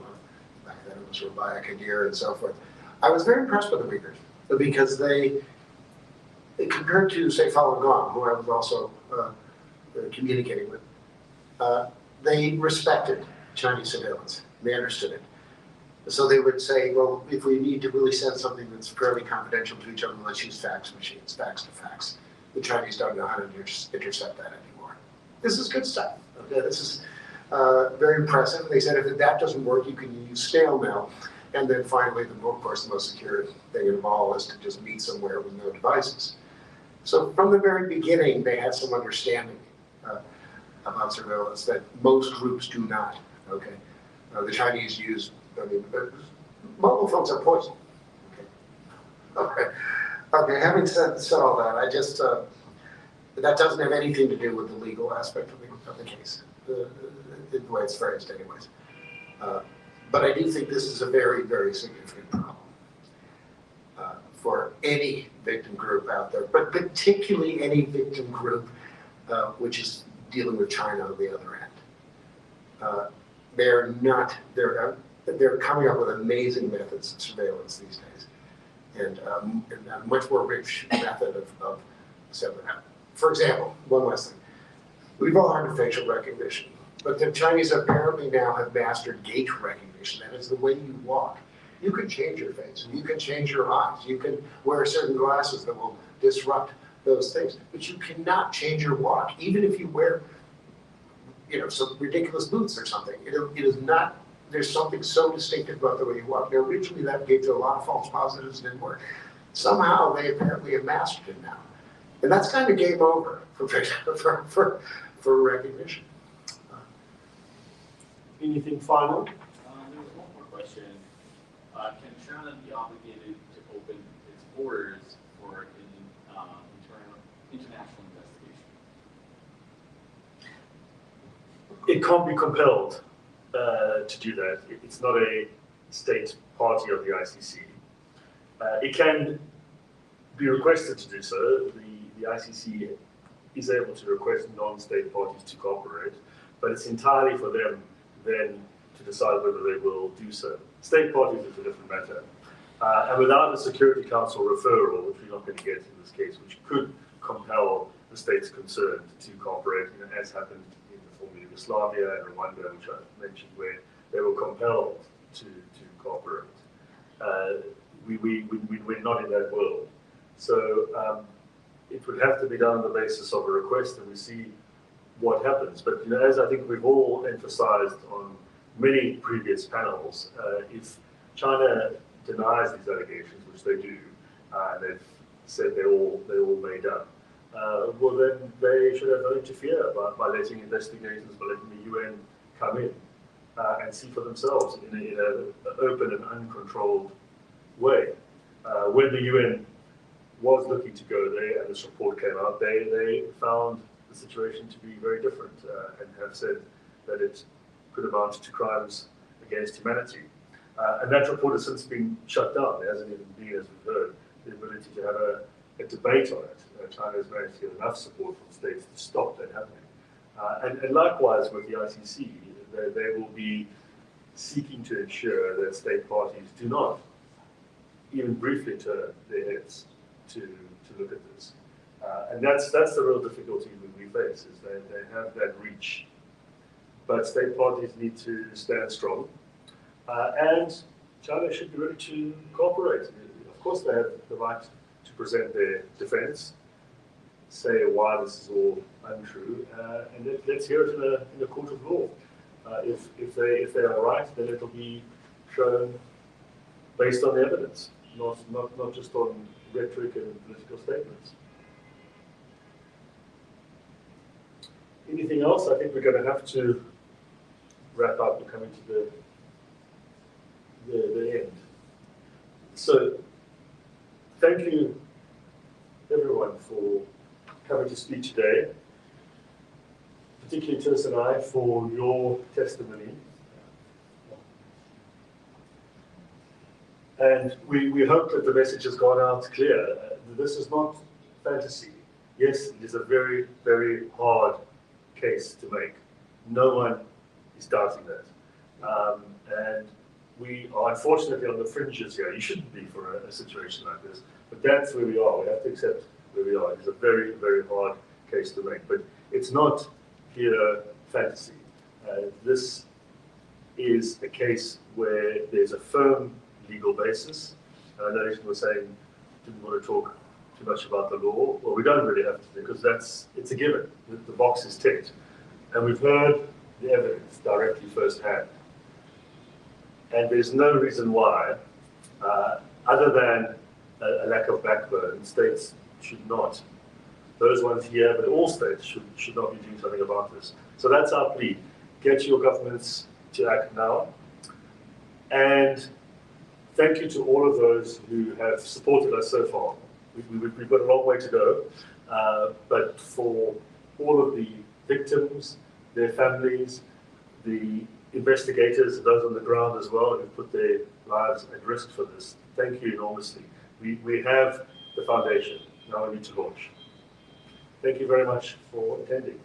back then it was Rabia Kadir and so forth, I was very impressed with the Uyghurs because they compared to, say, Falun Gong, who I was also communicating with, they respected Chinese surveillance. They understood it. So they would say, well, if we need to really send something that's fairly confidential to each other, let's use fax machines, fax to fax. The Chinese don't know how to intercept that anymore. This is good stuff. Okay? This is very impressive. They said if that doesn't work, you can use snail mail. And then finally, of course, the most secure thing of all is to just meet somewhere with no devices. So from the very beginning, they had some understanding about surveillance that most groups do not. Okay, the Chinese use. I mean, mobile phones are poison. Okay. Okay. Having said all that, I just that doesn't have anything to do with the legal aspect of the case, the way it's phrased, anyways. But I do think this is a very, very significant problem for any victim group out there, but particularly any victim group which is dealing with China on the other end. They're coming up with amazing methods of surveillance these days, and a much more rich method of surveillance. For example, one last thing. We've all heard of facial recognition, but the Chinese apparently now have mastered gait recognition. That is the way you walk. You can change your face, you can change your eyes, you can wear certain glasses that will disrupt those things, but you cannot change your walk, even if you wear, you know, some ridiculous boots or something. It is not. There's something so distinctive about the way you walk. Now, originally that gave you a lot of false positives and didn't work. Somehow they apparently have mastered it now, and that's kind of game over for recognition. Anything final? There was one more question. Can China be obligated to open its borders for an international investigation? It can't be compelled to do that. It's not a state party of the ICC. It can be requested to do so. The ICC is able to request non-state parties to cooperate, but it's entirely for them then to decide whether they will do so. State parties is a different matter. And without a Security Council referral, which we're not going to get in this case, which could compel the states concerned to cooperate, you know, as happened in the former Yugoslavia and Rwanda, which I mentioned, where they were compelled to cooperate. We're not in that world. So it would have to be done on the basis of a request, and we see what happens. But you know, as I think we've all emphasized on many previous panels, if China denies these allegations, which they do, and they've said they're all made up, well then they should have no interfere by letting investigators, by letting the UN come in and see for themselves in an open and uncontrolled way. When the UN was looking to go there and this report came out, they found the situation to be very different and have said that it could amount to crimes against humanity. And that report has since been shut down. There hasn't even been, as we've heard, the ability to have a debate on it. China has managed to get enough support from states to stop that happening. And likewise with the ICC, they will be seeking to ensure that state parties do not even briefly turn their heads to look at this. And that's the real difficulty that we face, is they have that reach. But state parties need to stand strong. And China should be ready to cooperate. Of course, they have the right to present their defense, say why this is all untrue, and let's hear it in a court of law. If they are right, then it'll be shown based on the evidence, not just on rhetoric and political statements. Anything else? I think we're going to have to wrap up. We're coming to the end. So, thank you everyone for coming to speak today, particularly Tis and I, for your testimony. And we hope that the message has gone out clear. This is not fantasy. Yes, it is a very, very hard case to make. No one is doubting that. And we are unfortunately on the fringes here. You shouldn't be for a situation like this, but that's where we are. We have to accept where we are. It's a very, very hard case to make, but it's not pure fantasy. This is a case where there's a firm legal basis. I know you were saying didn't want to talk too much about the law. Well, we don't really have to, because it's a given. The box is ticked. And we've heard the evidence directly firsthand. And there's no reason why, other than a lack of backbone, states should not, those ones here, but all states should not be doing something about this. So that's our plea. Get your governments to act now. And thank you to all of those who have supported us so far. We've got a long way to go, but for all of the victims, their families, the investigators, those on the ground as well, who put their lives at risk for this, thank you enormously. We have the foundation, now we need to launch. Thank you very much for attending.